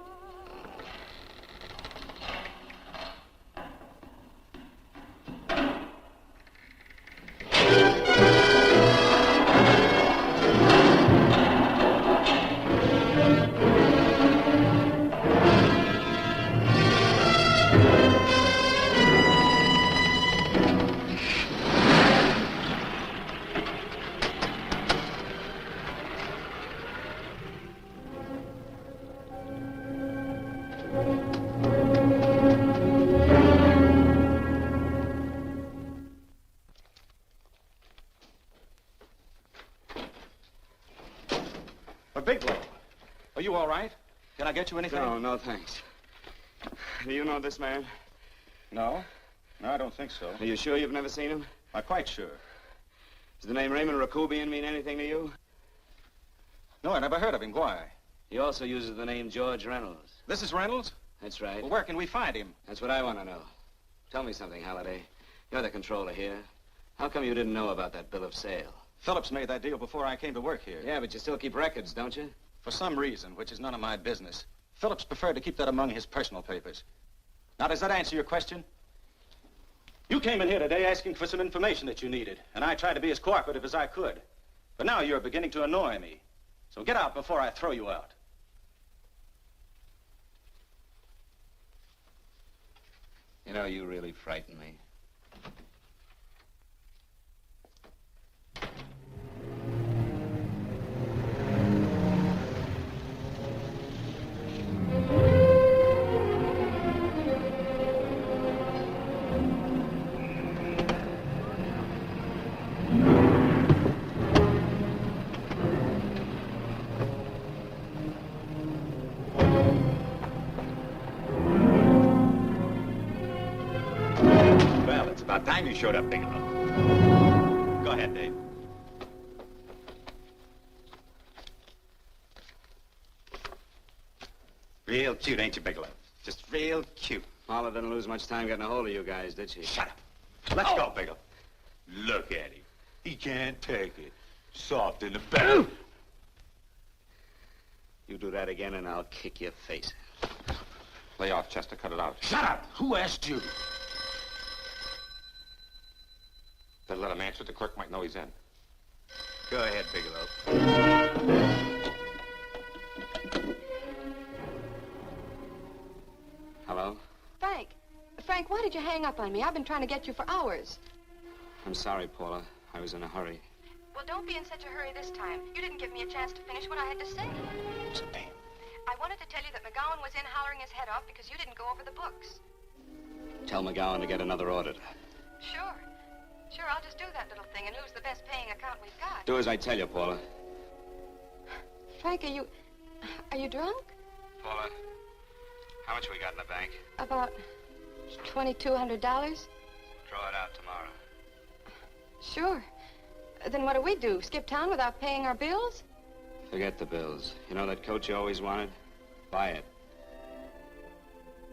Bigelow, are you all right? Can I get you anything? No, thanks. Do you know this man? No. No, I don't think so. Are you sure you've never seen him? I'm quite sure. Does the name Raymond Rakubian mean anything to you? No, I never heard of him. Why? He also uses the name George Reynolds. This is Reynolds? That's right. Well, where can we find him? That's what I want to know. Tell me something, Halliday. You're the controller here. How come you didn't know about that bill of sale? Phillips made that deal before I came to work here. Yeah, but you still keep records, don't you? For some reason, which is none of my business, Phillips preferred to keep that among his personal papers. Now, does that answer your question? You came in here today asking for some information that you needed, and I tried to be as cooperative as I could. But now you're beginning to annoy me. So get out before I throw you out. You know, you really frighten me. About time you showed up, Bigelow. Go ahead, Dave. Real cute, ain't you, Bigelow? Just real cute. Paula didn't lose much time getting a hold of you guys, did she? Shut up. Let's go, Bigelow. Look at him. He can't take it. Soft in the back. You do that again and I'll kick your face. Lay off, Chester. Cut it out. Shut up! Who asked you? Better let him answer. The clerk might know he's in. Go ahead, Bigelow. Hello? Frank. Frank, why did you hang up on me? I've been trying to get you for hours. I'm sorry, Paula. I was in a hurry. Well, don't be in such a hurry this time. You didn't give me a chance to finish what I had to say. What's the name? I wanted to tell you that McGowan was in hollering his head off because you didn't go over the books. Tell McGowan to get another auditor. Sure. Sure, I'll just do that little thing and use the best paying account we've got. Do as I tell you, Paula. Frank, are you drunk? Paula, how much we got in the bank? About $2,200. Draw it out tomorrow. Sure. Then what do? Skip town without paying our bills? Forget the bills. You know that coat you always wanted? Buy it.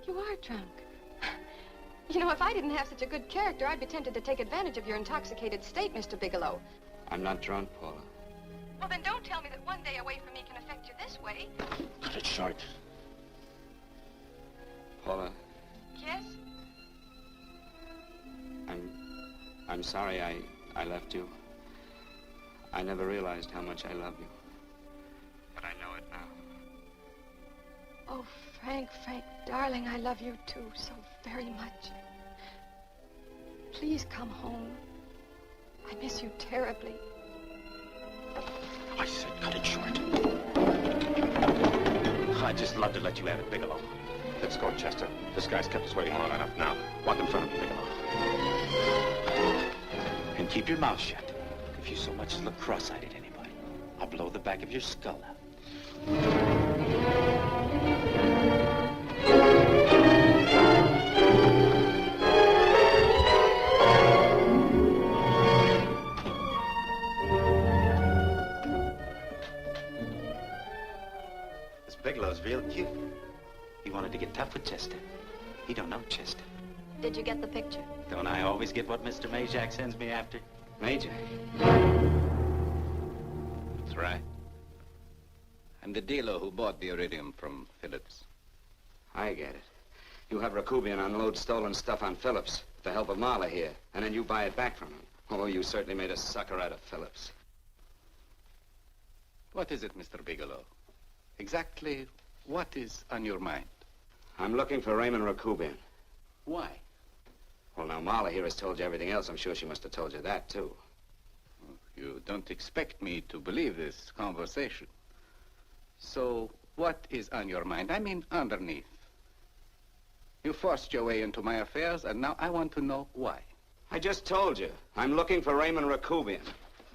You are drunk. You know, if I didn't have such a good character, I'd be tempted to take advantage of your intoxicated state, Mr. Bigelow. I'm not drunk, Paula. Well, then don't tell me that one day away from me can affect you this way. Cut it short. Paula, Yes? I'm sorry I left you. I never realized how much I love you. But I know it now. Oh, Frank, darling, I love you too so very much. Please come home. I miss you terribly. I said cut it short. I'd just love to let you have it, Bigelow. Let's go, Chester. This guy's kept us waiting long enough now. Walk in front of me, Bigelow. And keep your mouth shut. If you so much as look cross-eyed at anybody, I'll blow the back of your skull out. This Bigelow's real cute. He wanted to get tough with Chester. He don't know Chester. Did you get the picture? Don't I always get what Mr. Majak sends me after? Majak? That's right. I'm the dealer who bought the iridium from Phillips. I get it. You have Rakubian unload stolen stuff on Phillips with the help of Marla here, and then you buy it back from him. Oh, you certainly made a sucker out of Phillips. What is it, Mr. Bigelow? Exactly what is on your mind? I'm looking for Raymond Rakubian. Why? Well, now, Marla here has told you everything else. I'm sure she must have told you that, too. You don't expect me to believe this conversation. So, what is on your mind? I mean, underneath. You forced your way into my affairs, and now I want to know why. I just told you. I'm looking for Raymond Rakubian.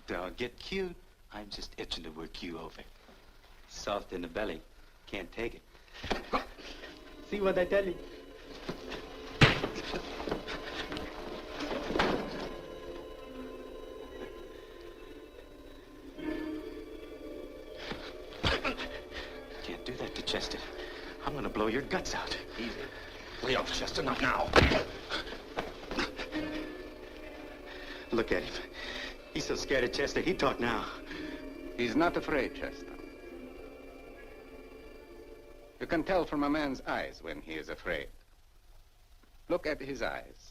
Don't get cute. I'm just itching to work you over. Soft in the belly. Can't take it. See what I tell you? I'm gonna blow your guts out. Easy. Lay off, Chester, not now. Look at him. He's so scared of Chester, he'd talk now. He's not afraid, Chester. You can tell from a man's eyes when he is afraid. Look at his eyes.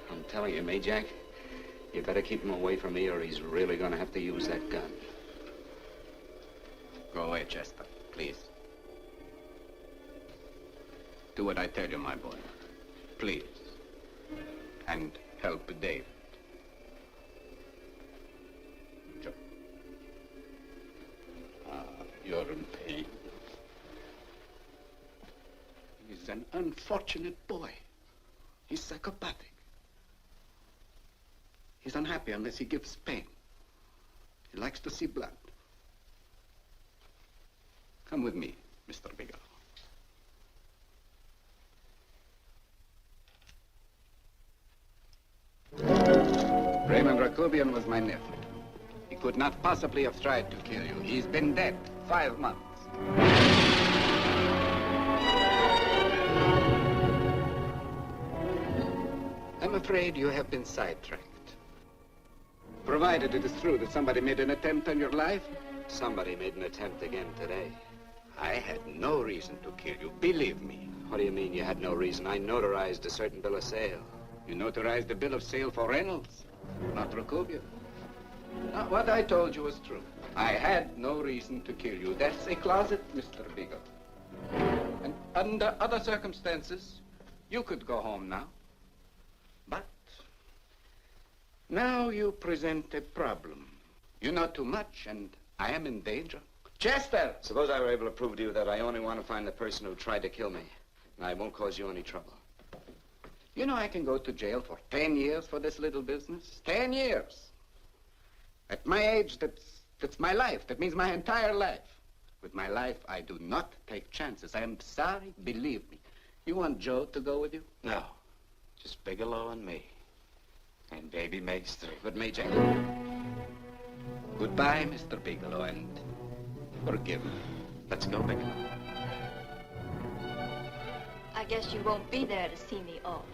I'm telling you, Majak, you better keep him away from me or he's really gonna have to use that gun. Go away, Chester, please. Do what I tell you, my boy. Please. And help David. Joe. You're in pain. He's an unfortunate boy. He's psychopathic. He's unhappy unless he gives pain. He likes to see blood. Come with me, Mr. Bigelow. Raymond Rakubian was my nephew. He could not possibly have tried to kill you. He's been dead 5 months. I'm afraid you have been sidetracked. Provided it is true that somebody made an attempt on your life. Somebody made an attempt again today. I had no reason to kill you, believe me. What do you mean you had no reason? I notarized a certain bill of sale. You notarized the bill of sale for Reynolds, not Rakubian. Now, what I told you was true. I had no reason to kill you. That's a closet, Mr. Bigelow. And under other circumstances, you could go home now. But now you present a problem. You know too much, and I am in danger. Chester! Suppose I were able to prove to you that I only want to find the person who tried to kill me, and I won't cause you any trouble. You know I can go to jail for 10 years for this little business. 10 years. At my age, that's my life. That means my entire life. With my life, I do not take chances. I am sorry, believe me. You want Joe to go with you? No. Just Bigelow and me. And baby makes 3. But Major, goodbye, Mr. Bigelow, and forgive me. Let's go, Bigelow. I guess you won't be there to see me off.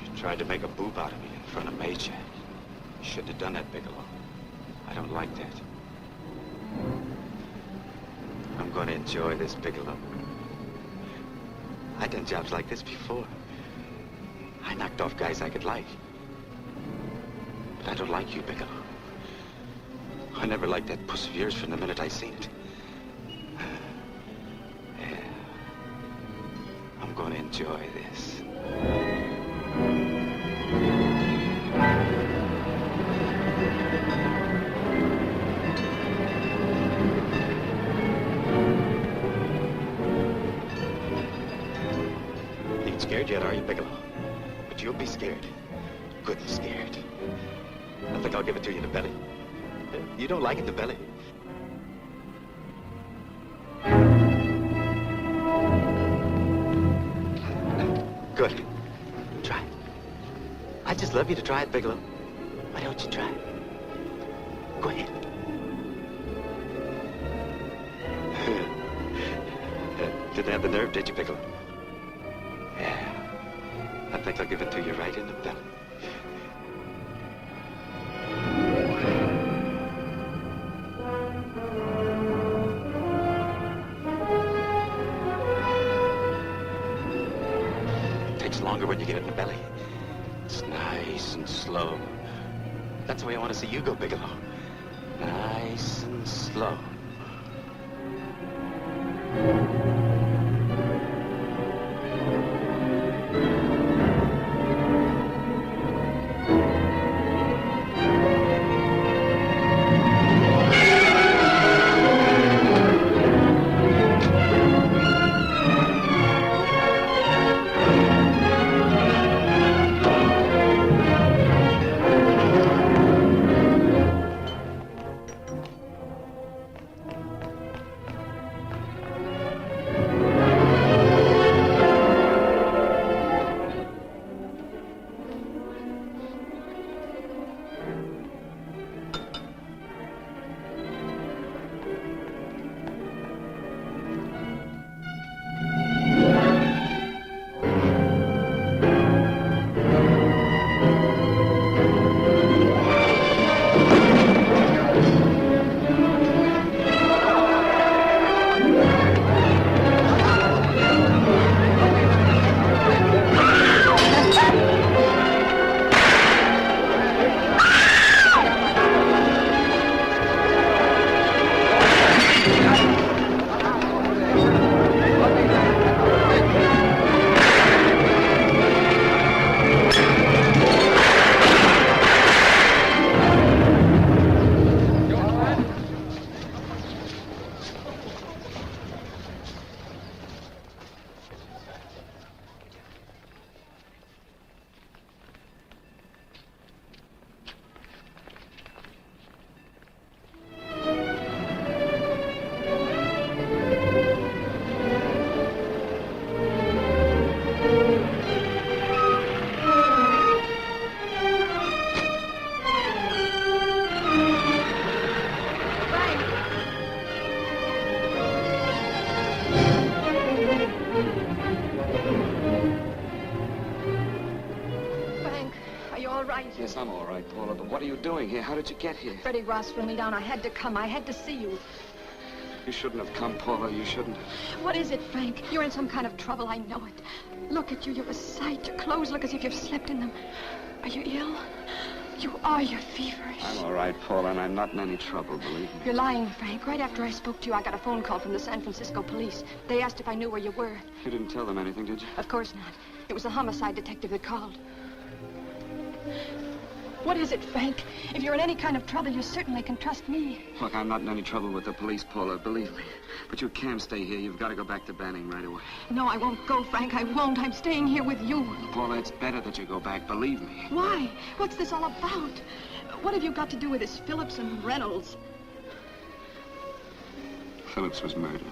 You tried to make a boob out of me in front of Majak. You shouldn't have done that, Bigelow. I don't like that. I'm going to enjoy this, Bigelow. I done jobs like this before. I knocked off guys I could like. But I don't like you, Bigelow. I never liked that puss of yours from the minute I seen it. Yeah. I'm going to enjoy this. Scared yet, are you, Bigelow? But you'll be scared. Good and scared. I think I'll give it to you in the belly. You don't like it in the belly? Good. Try it. I just love you to try it, Bigelow. Why don't you try it? Go ahead. Didn't have the nerve, did you, Bigelow? Yeah. I think I'll give it to you right in the belly. It takes longer when you get it in the belly. It's nice and slow. That's the way I want to see you go, Bigelow. Nice and slow. advise you. Yes, I'm all right, Paula, but what are you doing here? How did you get here? Freddie Ross flew me down. I had to come. I had to see you. You shouldn't have come, Paula. You shouldn't have. What is it, Frank? You're in some kind of trouble. I know it. Look at you. You're a sight. Your clothes look as if you've slept in them. Are you ill? You are. You're feverish. I'm all right, Paula, and I'm not in any trouble, believe me. You're lying, Frank. Right after I spoke to you, I got a phone call from the San Francisco police. They asked if I knew where you were. You didn't tell them anything, did you? Of course not. It was the homicide detective that called. What is it, Frank? If you're in any kind of trouble, you certainly can trust me. Look, I'm not in any trouble with the police, Paula, believe me. But you can't stay here. You've got to go back to Banning right away. No, I won't go, Frank. I won't. I'm staying here with you. Paula, it's better that you go back, believe me. Why? What's this all about? What have you got to do with this Phillips and Reynolds? Phillips was murdered.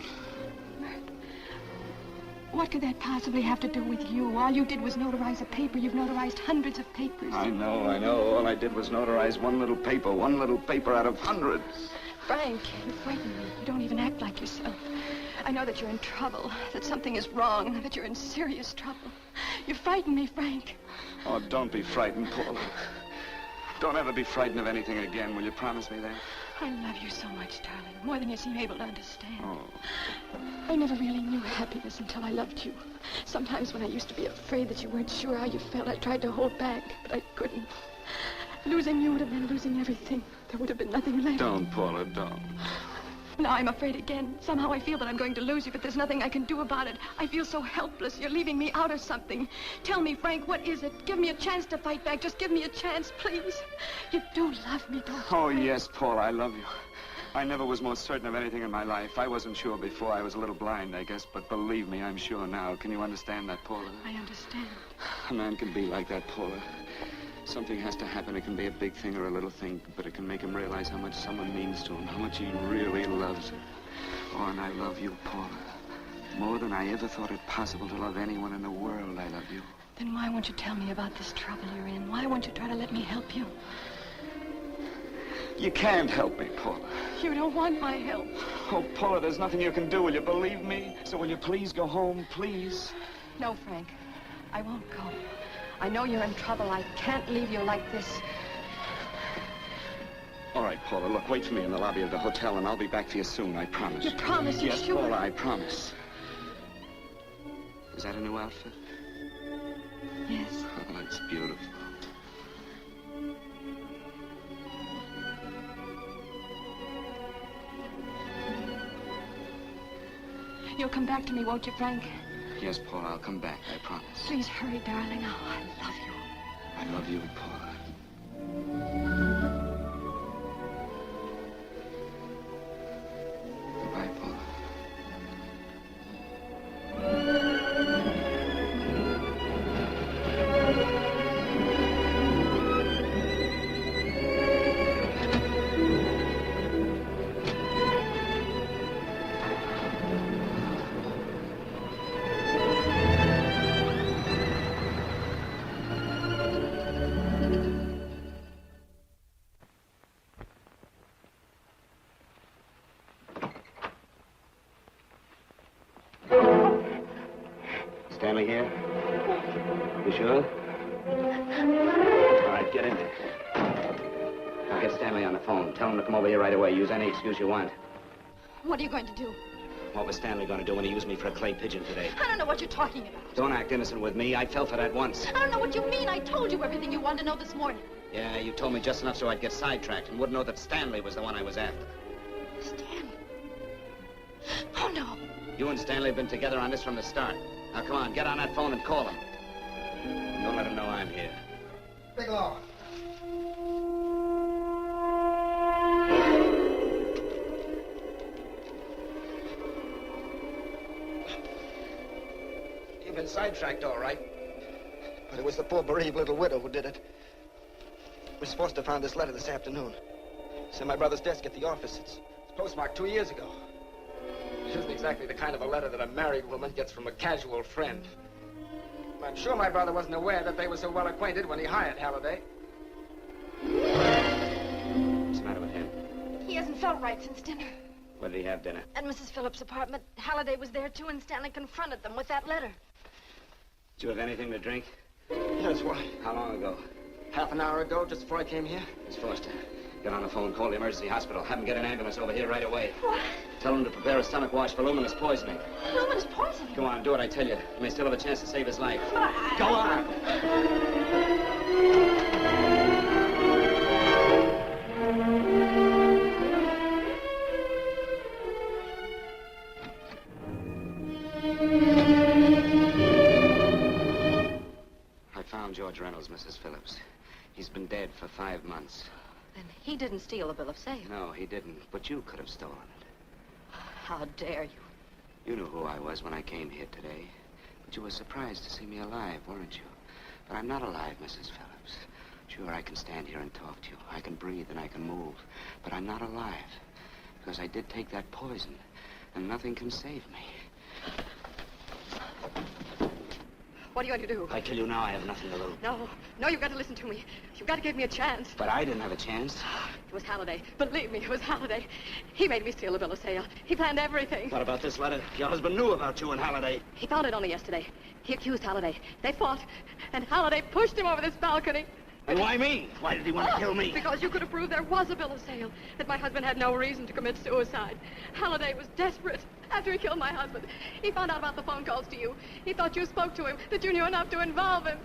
What could that possibly have to do with you? All you did was notarize a paper. You've notarized hundreds of papers. I know. All I did was notarize one little paper out of hundreds. Frank, you frighten me. You don't even act like yourself. I know that you're in trouble, that something is wrong, that you're in serious trouble. You frighten me, Frank. Oh, don't be frightened, Paula. Don't ever be frightened of anything again. Will you promise me that? I love you so much, darling, more than you seem able to understand. Oh. I never really knew happiness until I loved you. Sometimes when I used to be afraid that you weren't sure how you felt, I tried to hold back, but I couldn't. Losing you would have meant losing everything. There would have been nothing left. Don't, Paula, don't. Now I'm afraid again. Somehow I feel that I'm going to lose you, but there's nothing I can do about it. I feel so helpless. You're leaving me out of something. Tell me, Frank, what is it? Give me a chance to fight back. Just give me a chance, please. You do love me, don't you? Oh, yes, Paula, I love you. I never was more certain of anything in my life. I wasn't sure before. I was a little blind, I guess, but believe me, I'm sure now. Can you understand that, Paula? I understand. A man can be like that, Paula. Something has to happen. It can be a big thing or a little thing, but it can make him realize how much someone means to him, how much he really loves her. Oh, and I love you, Paula. More than I ever thought it possible to love anyone in the world, I love you. Then why won't you tell me about this trouble you're in? Why won't you try to let me help you? You can't help me, Paula. You don't want my help. Oh, Paula, there's nothing you can do. Will you believe me? So will you please go home, please? No, Frank. I won't go. I know you're in trouble. I can't leave you like this. All right, Paula, look, wait for me in the lobby of the hotel, and I'll be back for you soon, I promise. You promise? You're yes, sure? Paula, I promise. Is that a new outfit? Yes. Oh, it's beautiful. You'll come back to me, won't you, Frank? Yes, Paula, I'll come back, I promise. Please hurry, darling. Oh, I love you. I love you, Paula. Goodbye, Paula. Stanley here? You sure? All right, get in there. Now get Stanley on the phone. Tell him to come over here right away. Use any excuse you want. What are you going to do? What was Stanley going to do when he used me for a clay pigeon today? I don't know what you're talking about. Don't act innocent with me. I fell for that once. I don't know what you mean. I told you everything you wanted to know this morning. Yeah, you told me just enough so I'd get sidetracked and wouldn't know that Stanley was the one I was after. Stanley? Oh, no. You and Stanley have been together on this from the start. Now, come on, get on that phone and call him. Don't let him know I'm here. Bigelow. You've been sidetracked, all right. But it was the poor bereaved little widow who did it. Miss Foster found this letter this afternoon. It's in my brother's desk at the office. It's postmarked 2 years ago. It isn't exactly the kind of a letter that a married woman gets from a casual friend. I'm sure my brother wasn't aware that they were so well acquainted when he hired Halliday. What's the matter with him? He hasn't felt right since dinner. Where did he have dinner? At Mrs. Phillips' apartment, Halliday was there, too, and Stanley confronted them with that letter. Did you have anything to drink? Yes, why? How long ago? Half an hour ago, just before I came here. Miss Foster, get on the phone, call the emergency hospital. Have them get an ambulance over here right away. What? Tell them to prepare a stomach wash for luminous poisoning. Luminous poisoning? Go on, do it, I tell you. You may still have a chance to save his life. But Go on! I found George Reynolds, Mrs. Phillips. He's been dead for 5 months. Then he didn't steal the bill of sale. No, he didn't. But you could have stolen it. How dare you? You knew who I was when I came here today. But you were surprised to see me alive, weren't you? But I'm not alive, Mrs. Phillips. Sure, I can stand here and talk to you. I can breathe and I can move. But I'm not alive. Because I did take that poison. And nothing can save me. What do you want to do? I tell you now, I have nothing to lose. No, you've got to listen to me. You've got to give me a chance. But I didn't have a chance. It was Halliday. Believe me, it was Halliday. He made me steal the bill of sale. He planned everything. What about this letter? Your husband knew about you and Halliday. He found it only yesterday. He accused Halliday. They fought, and Halliday pushed him over this balcony. And why me? Why did he want to kill me? Because you could have proved there was a bill of sale, that my husband had no reason to commit suicide. Halliday was desperate. After he killed my husband, he found out about the phone calls to you. He thought you spoke to him, that you knew enough to involve him.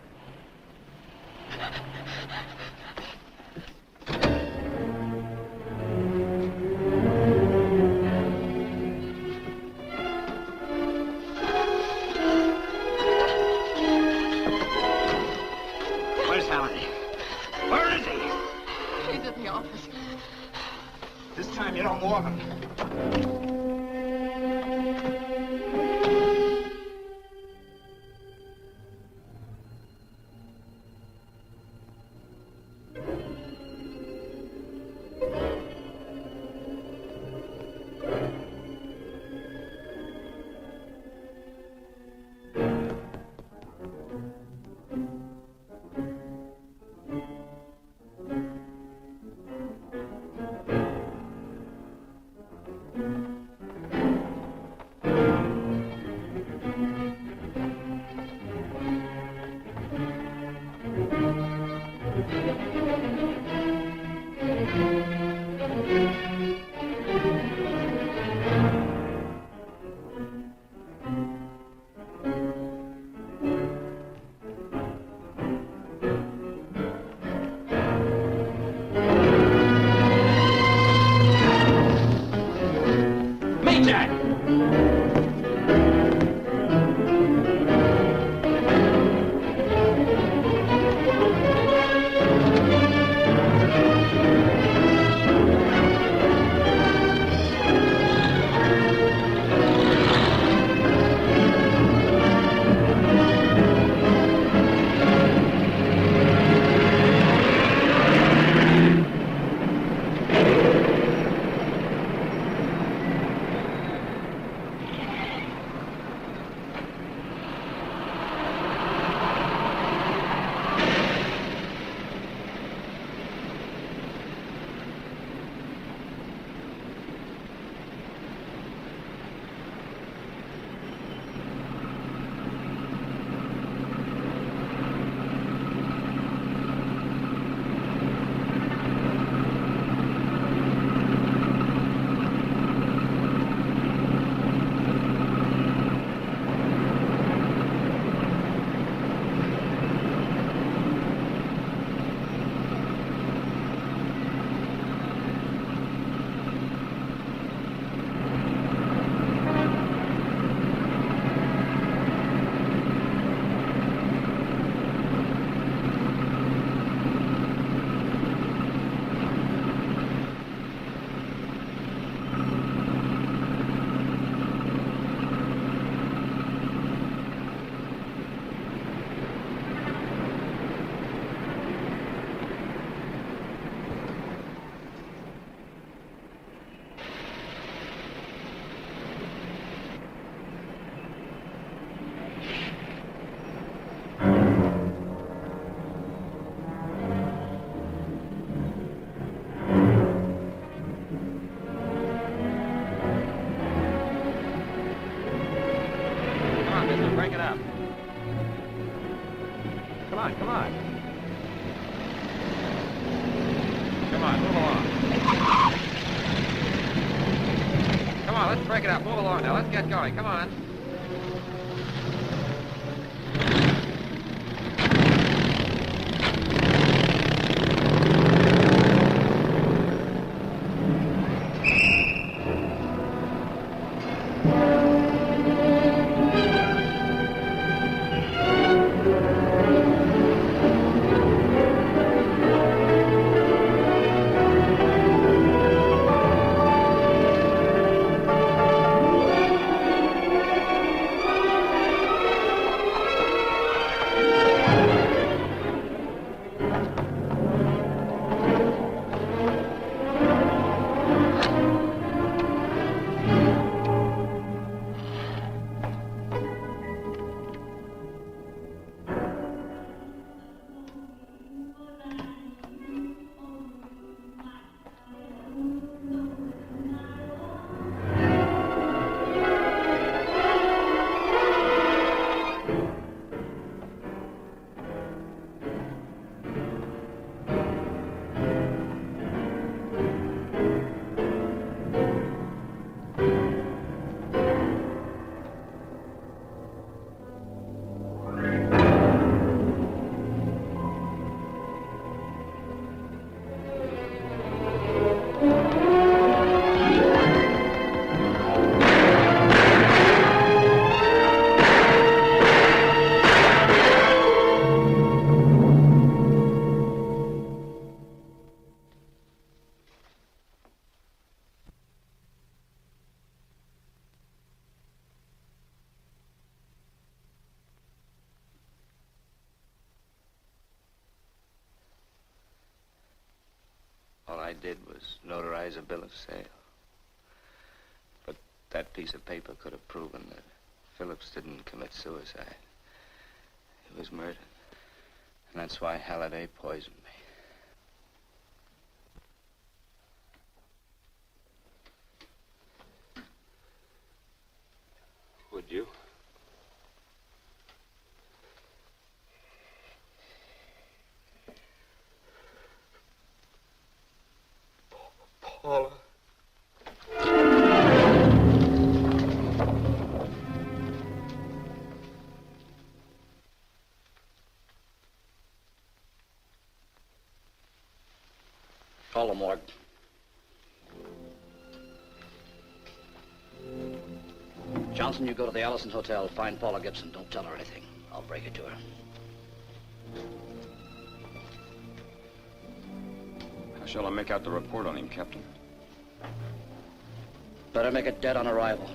Where's Halliday? Where is he? He's at the office. This time you don't warn him. Break it up. Come on, come on. break it up. Move along now. Let's get going. Come on. All I did was notarize a bill of sale. But that piece of paper could have proven that Phillips didn't commit suicide. He was murdered. And that's why Halliday poisoned me. Would you? Paula. Call the morgue. Johnson, you go to the Allison Hotel, find Paula Gibson. Don't tell her anything. I'll break it to her. How shall I make out the report on him, Captain? Better make it dead on arrival.